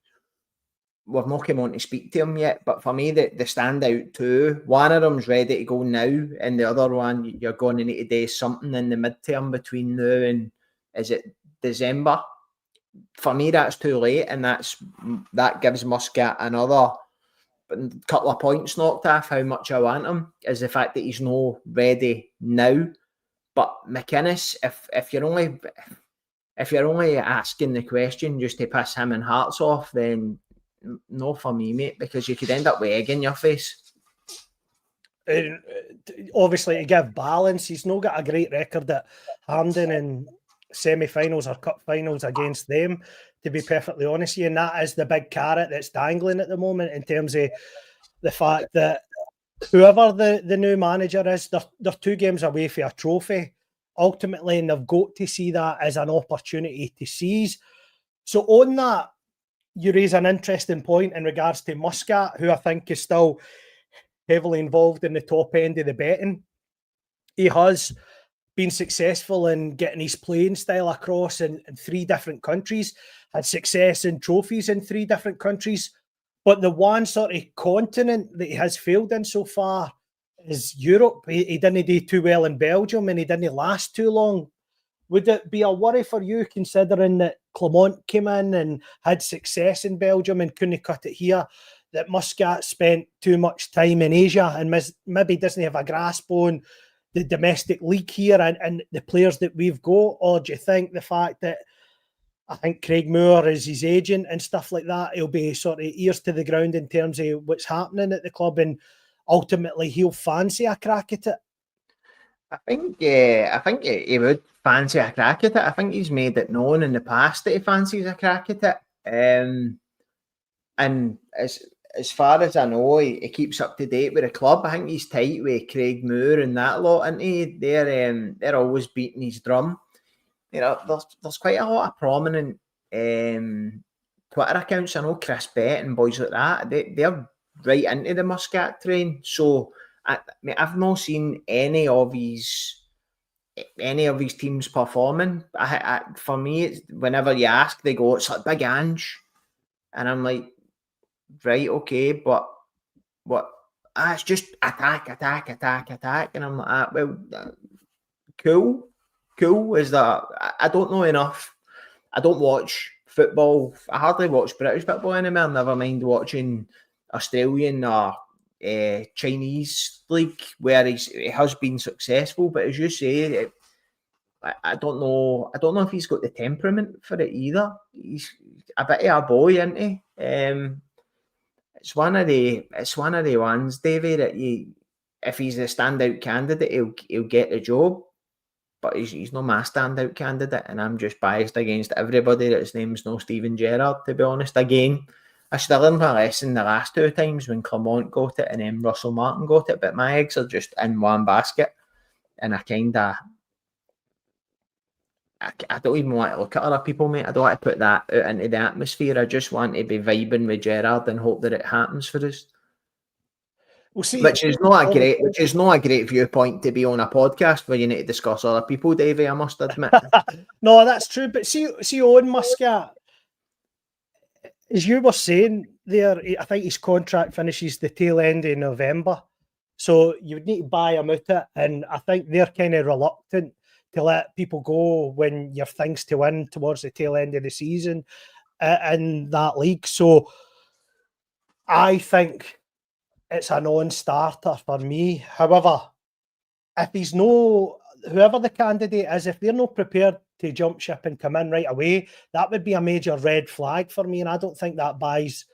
we've not come on to speak to him yet, but for me, the stand out two, one of them's ready to go now, and the other one, you're going to need to do something in the midterm between now and, is it December? For me, that's too late, and that gives Muscat another couple of points knocked off how much I want him, is the fact that he's not ready now. But McInnes, if you're only asking the question just to piss him and Hearts off, then no for me, mate, because you could end up with egg in your face. Obviously, to give balance, he's not got a great record at Hampden in semi-finals or cup finals against them, to be perfectly honest with you, and that is the big carrot that's dangling at the moment, in terms of the fact that whoever the new manager is, they're 2 games away from a trophy ultimately, and they've got to see that as an opportunity to seize. So on that, you raise an interesting point in regards to Muscat, who I think is still heavily involved in the top end of the betting. He has been successful in getting his playing style across in 3 different countries, had success in trophies in 3 different countries, but the one sort of continent that he has failed in so far is Europe. He didn't do too well in Belgium, and he didn't last too long. Would it be a worry for you, considering that Clement came in and had success in Belgium and couldn't cut it here, that Muscat spent too much time in Asia and maybe doesn't have a grasp on the domestic league here and the players that we've got? Or do you think the fact that I think Craig Moore is his agent and stuff like that, he'll be sort of ears to the ground in terms of what's happening at the club, and ultimately he'll fancy a crack at it? I think he would fancy a crack at it. I think he's made it known in the past that he fancies a crack at it. And as far as I know, he keeps up to date with the club. I think he's tight with Craig Moore and that lot, and they're always beating his drum. You know, there's quite a lot of prominent Twitter accounts. I know Chris Bett and boys like that. They're right into the Muscat train. So I've not seen any of his teams performing. For me, whenever you ask, they go, it's like Big Ange, and I'm like, right, okay, but what? It's just attack, and I'm like, well, cool. Is that I don't know enough. I don't watch football. I hardly watch British football anymore. Never mind watching Australian or Chinese league, where he has been successful. But as you say, I don't know. I don't know if he's got the temperament for it either. He's a bit of a boy, isn't he? It's one of the ones, Davie, that if he's a standout candidate, he'll get the job. But he's not my standout candidate, and I'm just biased against everybody that's name's no Steven Gerrard, to be honest. Again, I should have learned my lesson the last 2 times when Clement got it and then Russell Martin got it, but my eggs are just in one basket, and I don't even want to look at other people, mate. I don't want to put that out into the atmosphere. I just want to be vibing with Gerrard and hope that it happens for us. We'll see. Which is not a great viewpoint to be on a podcast where you need to discuss other people, Davie, I must admit. No, that's true. But see on Muscat, as you were saying there, I think his contract finishes the tail end of November. So you would need to buy him out it. And I think they're kind of reluctant to let people go when you have things to win towards the tail end of the season in that league. So I think it's a non-starter for me. However, if whoever the candidate is, if they're not prepared to jump ship and come in right away, that would be a major red flag for me. And I don't think that buys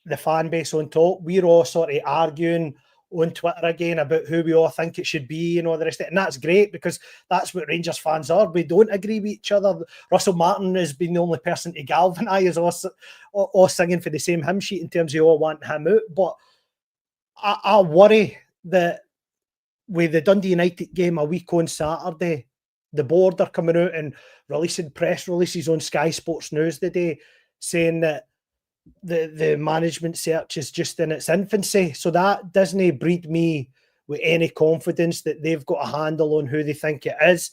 the fan base on top. We're all sort of arguing on Twitter again about who we all think it should be and all the rest of it. And that's great because that's what Rangers fans are. We don't agree with each other. Russell Martin has been the only person to galvanise us all singing for the same hymn sheet in terms of all wanting him out. But I worry that with the Dundee United game a week on Saturday, the board are coming out and releasing press releases on Sky Sports News today saying that the management search is just in its infancy. So that doesn't breed me with any confidence that they've got a handle on who they think it is.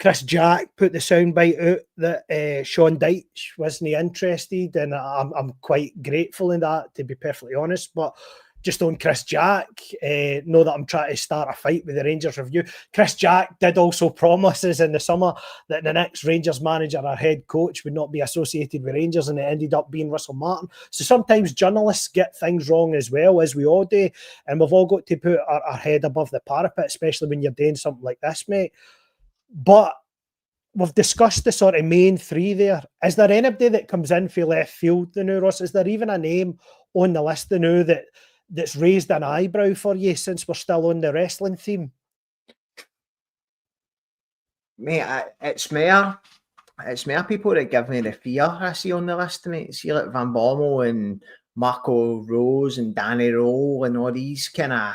Chris Jack put the soundbite out that Sean Dyche wasn't interested, and I'm quite grateful in that, to be perfectly honest. But just on Chris Jack, know that I'm trying to start a fight with the Rangers review. Chris Jack did also promise us in the summer that the next Rangers manager or head coach would not be associated with Rangers, and it ended up being Russell Martin. So sometimes journalists get things wrong as well, as we all do, and we've all got to put our head above the parapet, especially when you're doing something like this, mate. But we've discussed the sort of main three there. Is there anybody that comes in for left field now, Ross? Is there even a name on the list now that's raised an eyebrow for you since we're still on the wrestling theme? Mate, it's more people that give me the fear I see on the list, mate. See like Van Bommel and Marco Rose and Danny Rowe and all these kind of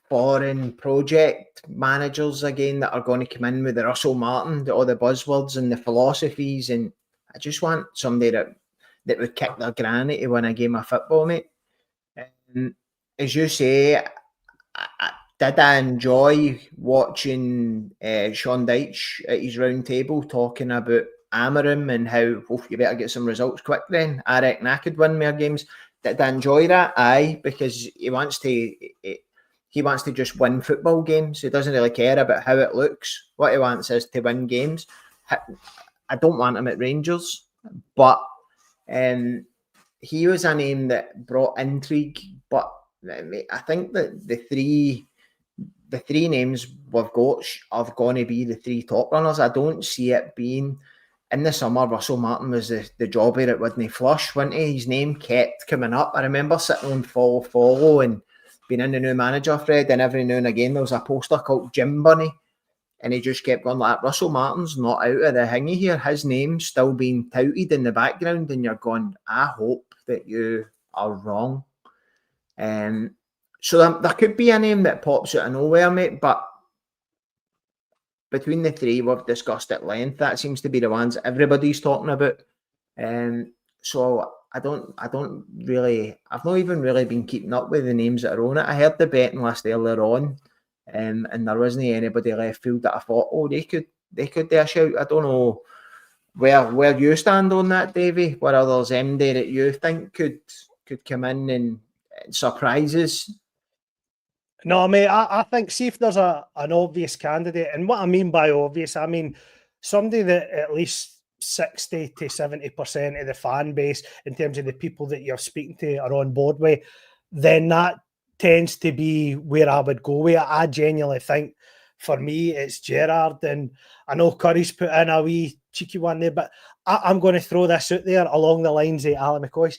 foreign project managers again that are going to come in with the Russell Martin, all the buzzwords and the philosophies, and I just want somebody that would kick their granny to win a game of football, mate. And as you say, did I enjoy watching Sean Dyche at his round table talking about Amarim and how you better get some results quick then? I reckon I could win more games. Did I enjoy that? Aye, because he wants to just win football games. He doesn't really care about how it looks. What he wants is to win games. I don't want him at Rangers, but he was a name that brought intrigue. But I think that the three names we've got are going to be the three top runners. I don't see it being in the summer. Russell Martin was the jobber at Whitney Flush, wasn't he? His name kept coming up. I remember sitting on follow and being in the new manager thread, and every now and again there was a poster called Jim Bunny, and he just kept going like, Russell Martin's not out of the hingy here. His name's still being touted in the background, and you're going, I hope that you are wrong. So there could be a name that pops out of nowhere, mate, but between the three we've discussed at length, that seems to be the ones everybody's talking about. So I've not even really been keeping up with the names that are on it. I heard the betting list earlier on, and there wasn't anybody left field that I thought, they could do a shout. I don't know where you stand on that, Davie. What others MD that you think could come in and surprise us? No, mate, I think, see if there's an obvious candidate, and what I mean by obvious, I mean somebody that at least 60 to 70% of the fan base, in terms of the people that you're speaking to, are on board with, then that tends to be where I would go with it. I genuinely think, for me, it's Gerrard, and I know Curry's put in a wee cheeky one there, but I'm going to throw this out there along the lines of Alan McCoy's.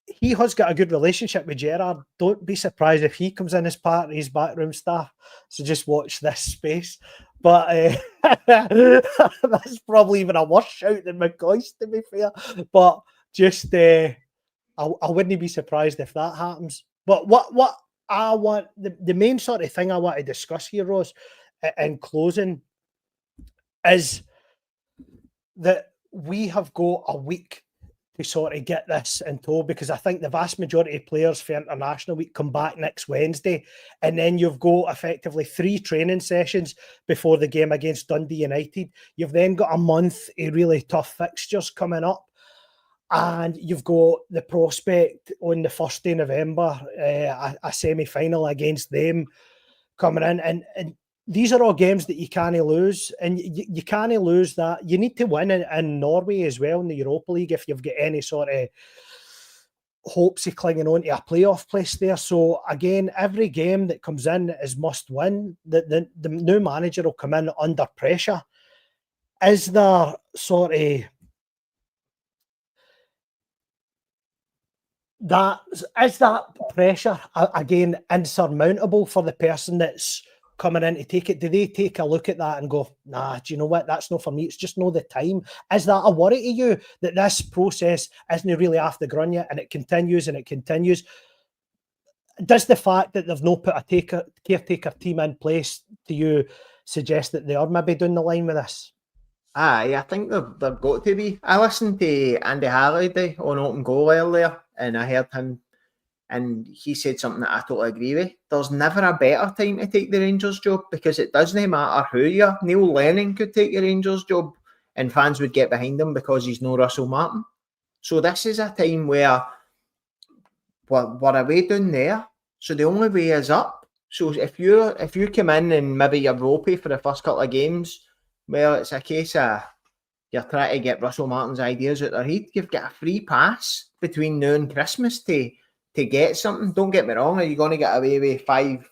He has got a good relationship with Gerrard. Don't be surprised if he comes in as part of his backroom staff. So just watch this space. But that's probably even a worse shout than McCoy's, to be fair. But just, I wouldn't be surprised if that happens. But what I want, the main sort of thing I want to discuss here, Ross, in closing, is that we have got a week to sort of get this in tow, because I think the vast majority of players for International Week come back next Wednesday, and then you've got effectively 3 training sessions before the game against Dundee United. You've then got a month of really tough fixtures coming up, and you've got the prospect on the 1st of November, a semi-final against them coming in, and these are all games that you can't lose, and you can't lose that. You need to win in Norway as well in the Europa League if you've got any sort of hopes of clinging on to a playoff place there. So again, every game that comes in is must win. The new manager will come in under pressure. Is there sort of that is that pressure again insurmountable for the person that's coming in to take it? Do they take a look at that and go, nah, do you know what, that's not for me, it's just not the time? Is that a worry to you, that this process isn't really off the ground yet and it continues and it continues? Does the fact that they've not put a caretaker team in place to you suggest that they are maybe down the line with this? Aye, I think they've got to be. I listened to Andy Halliday on Open Goal earlier, and I heard him, and he said something that I totally agree with. There's never a better time to take the Rangers job, because it doesn't matter who you are. Neil Lennon could take the Rangers job and fans would get behind him because he's no Russell Martin. So this is a time where we're away down there. So the only way is up. So if you come in and maybe you're ropey for the first couple of games, well, it's a case of you're trying to get Russell Martin's ideas out their head. You've got a free pass between now and Christmas to get something. Don't get me wrong. Are you going to get away with five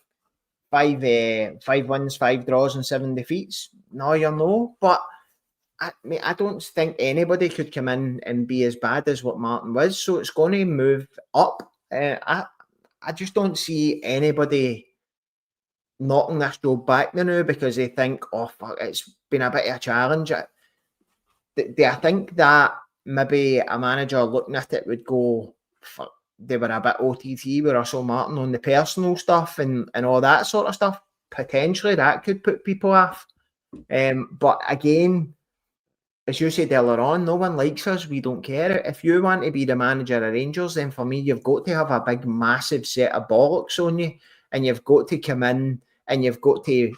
wins, 5 draws, and 7 defeats? No, you're no. But I don't think anybody could come in and be as bad as what Martin was. So it's going to move up. I just don't see anybody knocking this job back now because they think, oh, fuck, it's been a bit of a challenge. I think that maybe a manager looking at it would go, fuck, they were a bit OTT with Russell Martin on the personal stuff and all that sort of stuff. Potentially that could put people off. But again, as you said earlier on, no one likes us. We don't care. If you want to be the manager of Rangers, then for me, you've got to have a big, massive set of bollocks on you, and you've got to come in and you've got to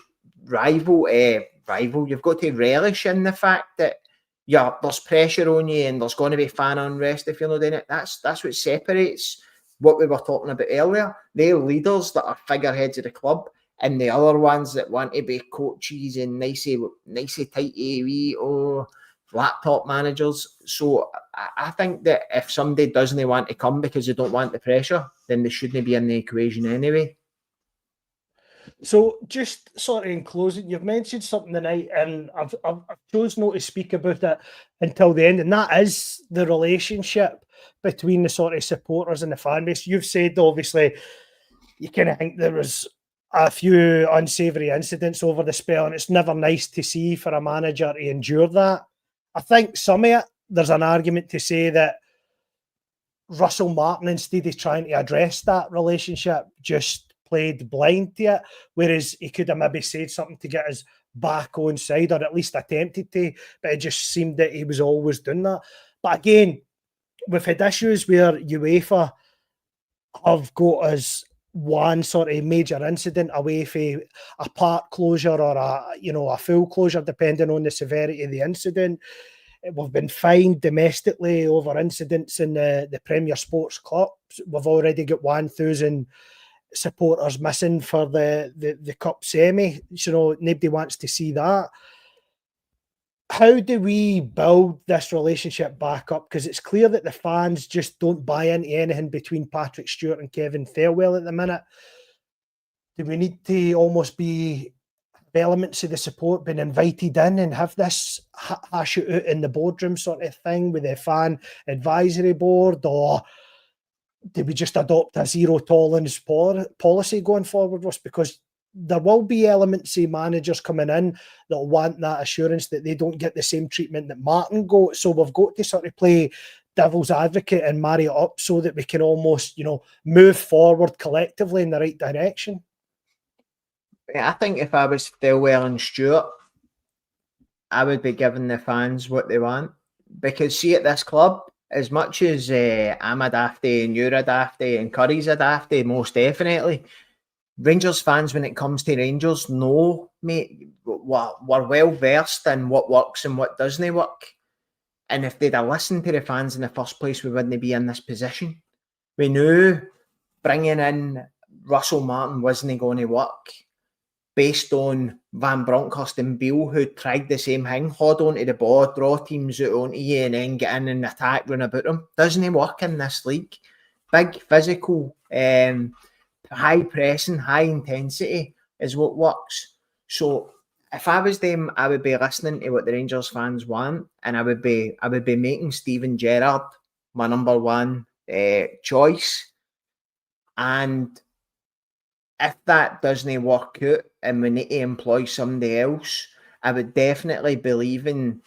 rival. You've got to relish in the fact that there's pressure on you and there's going to be fan unrest if you're not doing it. That's what separates what we were talking about earlier. They're leaders that are figureheads of the club, and the other ones that want to be coaches and nicey tighty laptop managers. So I think that if somebody doesn't want to come because they don't want the pressure, then they shouldn't be in the equation anyway. So just sort of in closing, you've mentioned something tonight, and I've chosen not to speak about it until the end, and that is the relationship between the sort of supporters and the fan base. You've said, obviously, you kind of think there was a few unsavoury incidents over the spell, and it's never nice to see for a manager to endure that. I think some of it, there's an argument to say that Russell Martin, instead of trying to address that relationship, just played blind to it, whereas he could have maybe said something to get his back on side, or at least attempted to, but it just seemed that he was always doing that. But again, we've had issues where UEFA have got us one sort of major incident away from a part closure or a full closure, depending on the severity of the incident. We've been fined domestically over incidents in the Premier Sports Cups. We've already got 1,000 supporters missing for the cup semi. Nobody wants to see that. How do we build this relationship back up? Because it's clear that the fans just don't buy into anything between Patrick Stewart and Kevin Fairwell at the minute. Do we need to almost be elements of the support being invited in and have this hash it out in the boardroom sort of thing with the fan advisory board, or do we just adopt a zero tolerance policy going forward, Ross? Because there will be elements of managers coming in that want that assurance that they don't get the same treatment that Martin got. So we've got to sort of play devil's advocate and marry it up so that we can almost, move forward collectively in the right direction. I think if I was Fairwell and Stewart, I would be giving the fans what they want. Because see, at this club, as much as I'm a dafty and you're a dafty and Curry's a dafty, most definitely, Rangers fans, when it comes to Rangers, know, mate, we're well versed in what works and what doesn't work. And if they'd have listened to the fans in the first place, we wouldn't be in this position. We knew bringing in Russell Martin wasn't going to work based on Van Bronckhorst and Beale, who tried the same thing, hold on to the ball, draw teams out onto you and then get in and attack, run about them. Doesn't work in this league. Big, physical, high pressing, high intensity is what works. So if I was them, I would be listening to what the Rangers fans want, and I would be making Steven Gerrard my number one choice. And if that doesn't work out and we need to employ somebody else, I would definitely believe in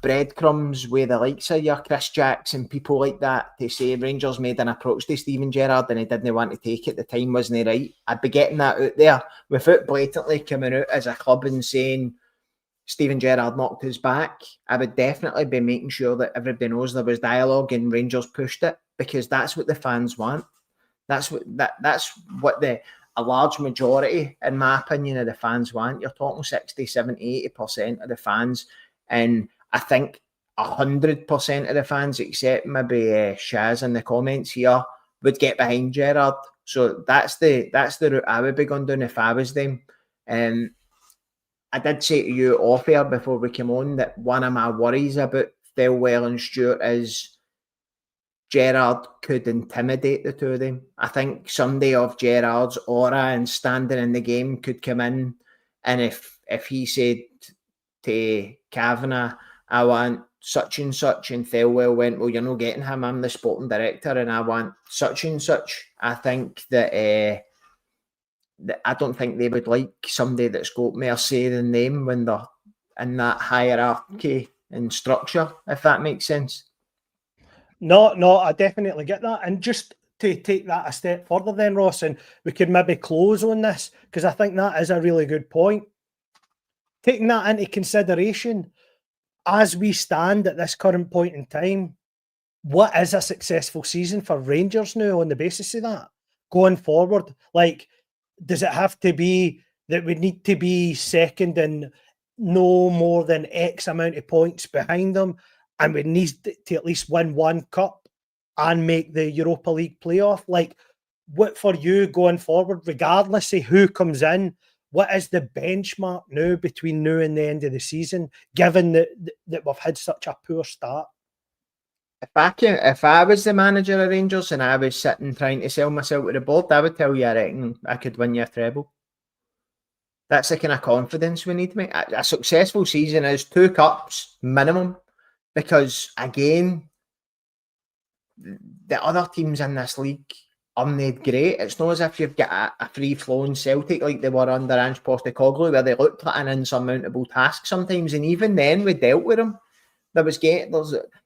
breadcrumbs with the likes of your Chris Jacks and people like that to say Rangers made an approach to Steven Gerrard and he didn't want to take it, the time wasn't right. I'd be getting that out there without blatantly coming out as a club and saying Steven Gerrard knocked his back. I would definitely be making sure that everybody knows there was dialogue and Rangers pushed it, because that's what the fans want. That's what a large majority, in my opinion, of the fans want. You're talking 60, 70, 80% of the fans. And I think 100% of the fans, except maybe Shaz in the comments here, would get behind Gerrard. So that's the route I would be going down if I was them. I did say to you off air before we came on that one of my worries about Thelwell and Stewart is Gerrard could intimidate the two of them. I think somebody of Gerrard's aura and standing in the game could come in, and if he said to Kavanagh, I want such and such, and Thelwell went, well, you're not getting him, I'm the sporting director and I want such and such, I think that I don't think they would like somebody that's got more say than them when they're in that hierarchy and structure, if that makes sense. No, I definitely get that. And just to take that a step further then, Ross, and we could maybe close on this, because I think that is a really good point. Taking that into consideration, as we stand at this current point in time, what is a successful season for Rangers now on the basis of that? Going forward, like, does it have to be that we need to be second and no more than X amount of points behind them, and we need to at least win one cup and make the Europa League playoff? Like, what for you going forward, regardless of who comes in, what is the benchmark now between now and the end of the season, given that we've had such a poor start? If I was the manager of Rangers and I was sitting trying to sell myself to the board, I would tell you I reckon I could win you a treble. That's the kind of confidence we need to make. A successful season is 2 cups minimum, because again, the other teams in this league aren't great. It's not as if you've got a free-flowing Celtic like they were under Ange Postecoglou, where they looked like an insurmountable task sometimes, and even then we dealt with them. There's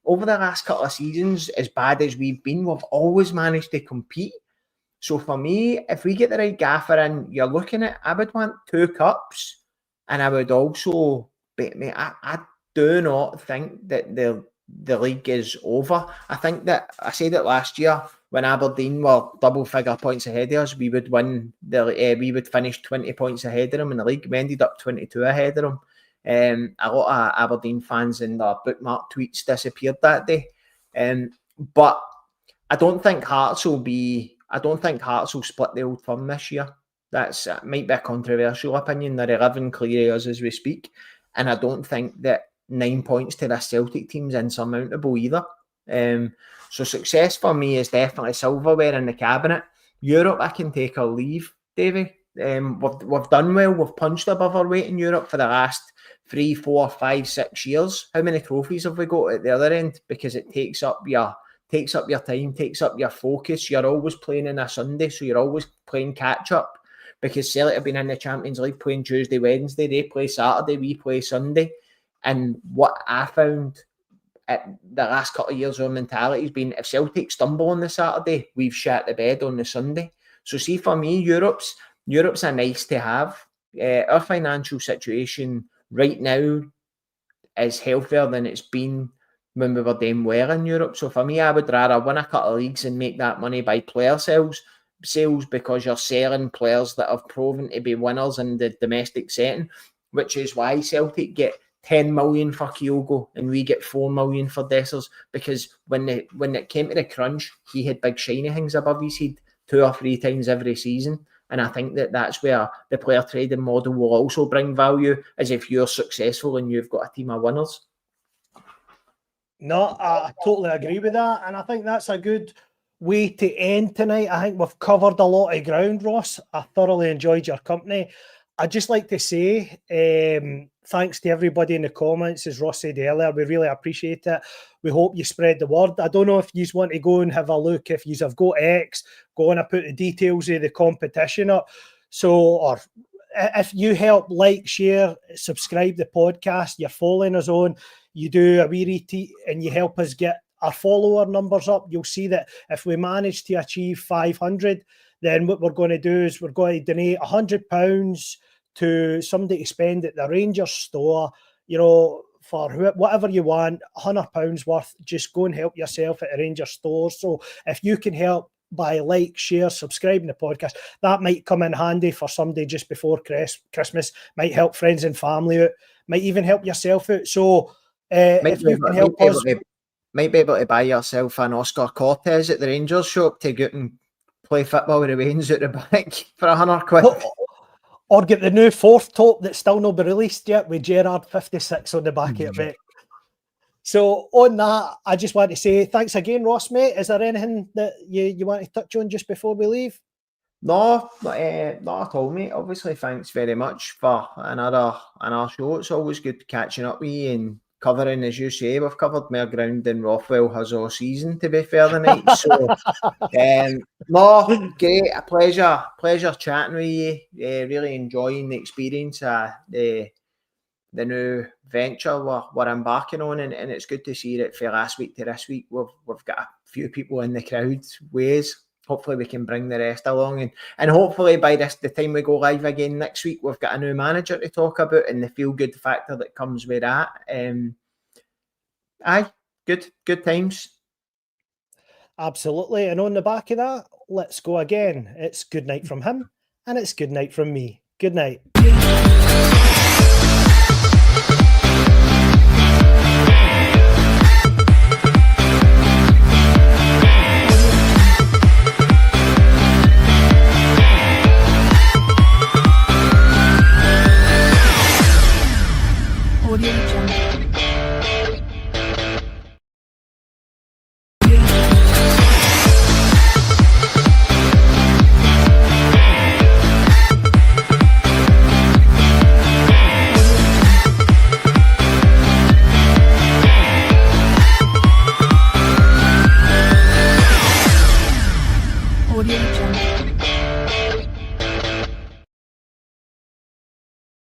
over the last couple of seasons, as bad as we've been, we've always managed to compete. So for me, if we get the right gaffer in, you're looking at, I would want 2 cups, and I would also, I do not think that the league is over. I think that I said it last year when Aberdeen were double figure points ahead of us, we would win we would finish 20 points ahead of them in the league. We ended up 22 ahead of them. A lot of Aberdeen fans in their bookmark tweets disappeared that day. But I don't think Hearts will split the Old Firm this year. That might be a controversial opinion. They're 11 clear as we speak, and I don't think that 9 points to the Celtic team's insurmountable either. So success for me is definitely silverware in the cabinet. Europe, I can take or leave, Davie. We've done well. We've punched above our weight in Europe for the last 3, 4, 5, 6 years. How many trophies have we got at the other end? Because it takes up your time, takes up your focus. You're always playing on a Sunday, so you're always playing catch up. Because Celtic have been in the Champions League playing Tuesday, Wednesday. They play Saturday, we play Sunday. And what I found at the last couple of years, our mentality has been, if Celtic stumble on the Saturday, we've shat the bed on the Sunday. So see, for me, Europe's a nice to have. Our financial situation right now is healthier than it's been when we were doing well in Europe. So for me, I would rather win a couple of leagues and make that money by player sales, because you're selling players that have proven to be winners in the domestic setting, which is why Celtic get 10 million for Kyogo and we get 4 million for Dessers, because when it came to the crunch, he had big shiny things above his head 2 or 3 times every season. And I think that's where the player trading model will also bring value, as if you're successful and you've got a team of winners. No, I totally agree with that. And I think that's a good way to end tonight. I think we've covered a lot of ground, Ross. I thoroughly enjoyed your company. I'd just like to say thanks to everybody in the comments, as Ross said earlier. We really appreciate it. We hope you spread the word. I don't know if you want to go and have a look. If you have got X, go on and put the details of the competition up. So, or if you help like, share, subscribe the podcast, you're following us on, you do a wee retweet and you help us get our follower numbers up, you'll see that if we manage to achieve 500, then what we're going to do is we're going to donate £100 to somebody to spend at the Rangers store, you know, for whatever you want, £100 worth. Just go and help yourself at the Rangers store. So if you can help by like, share, subscribing the podcast, that might come in handy for somebody just before Christmas, might help friends and family out, might even help yourself out. So if you can help us... Might be able to buy yourself an Oscar Cortez at the Rangers shop to go and play football with the Wains at the back for £100. Or get the new fourth top that's still not been released yet with Gerrard 56 on the back of it. So on that, I just want to say thanks again, Ross, mate. Is there anything that you want to touch on just before we leave? No, not at all, mate. Obviously, thanks very much for another show. It's always good catching up with you and covering, as you say, we've covered more ground than Rothwell has all season, to be fair, tonight. So, no, great, a pleasure chatting with you. Really enjoying the experience, the new venture we're embarking on, and it's good to see that from last week to this week we've got a few people in the crowd ways. Hopefully we can bring the rest along, and hopefully by the time we go live again next week, we've got a new manager to talk about and the feel-good factor that comes with that. Good times. Absolutely. And on the back of that, let's go again. It's good night from him, and it's good night from me. Good night.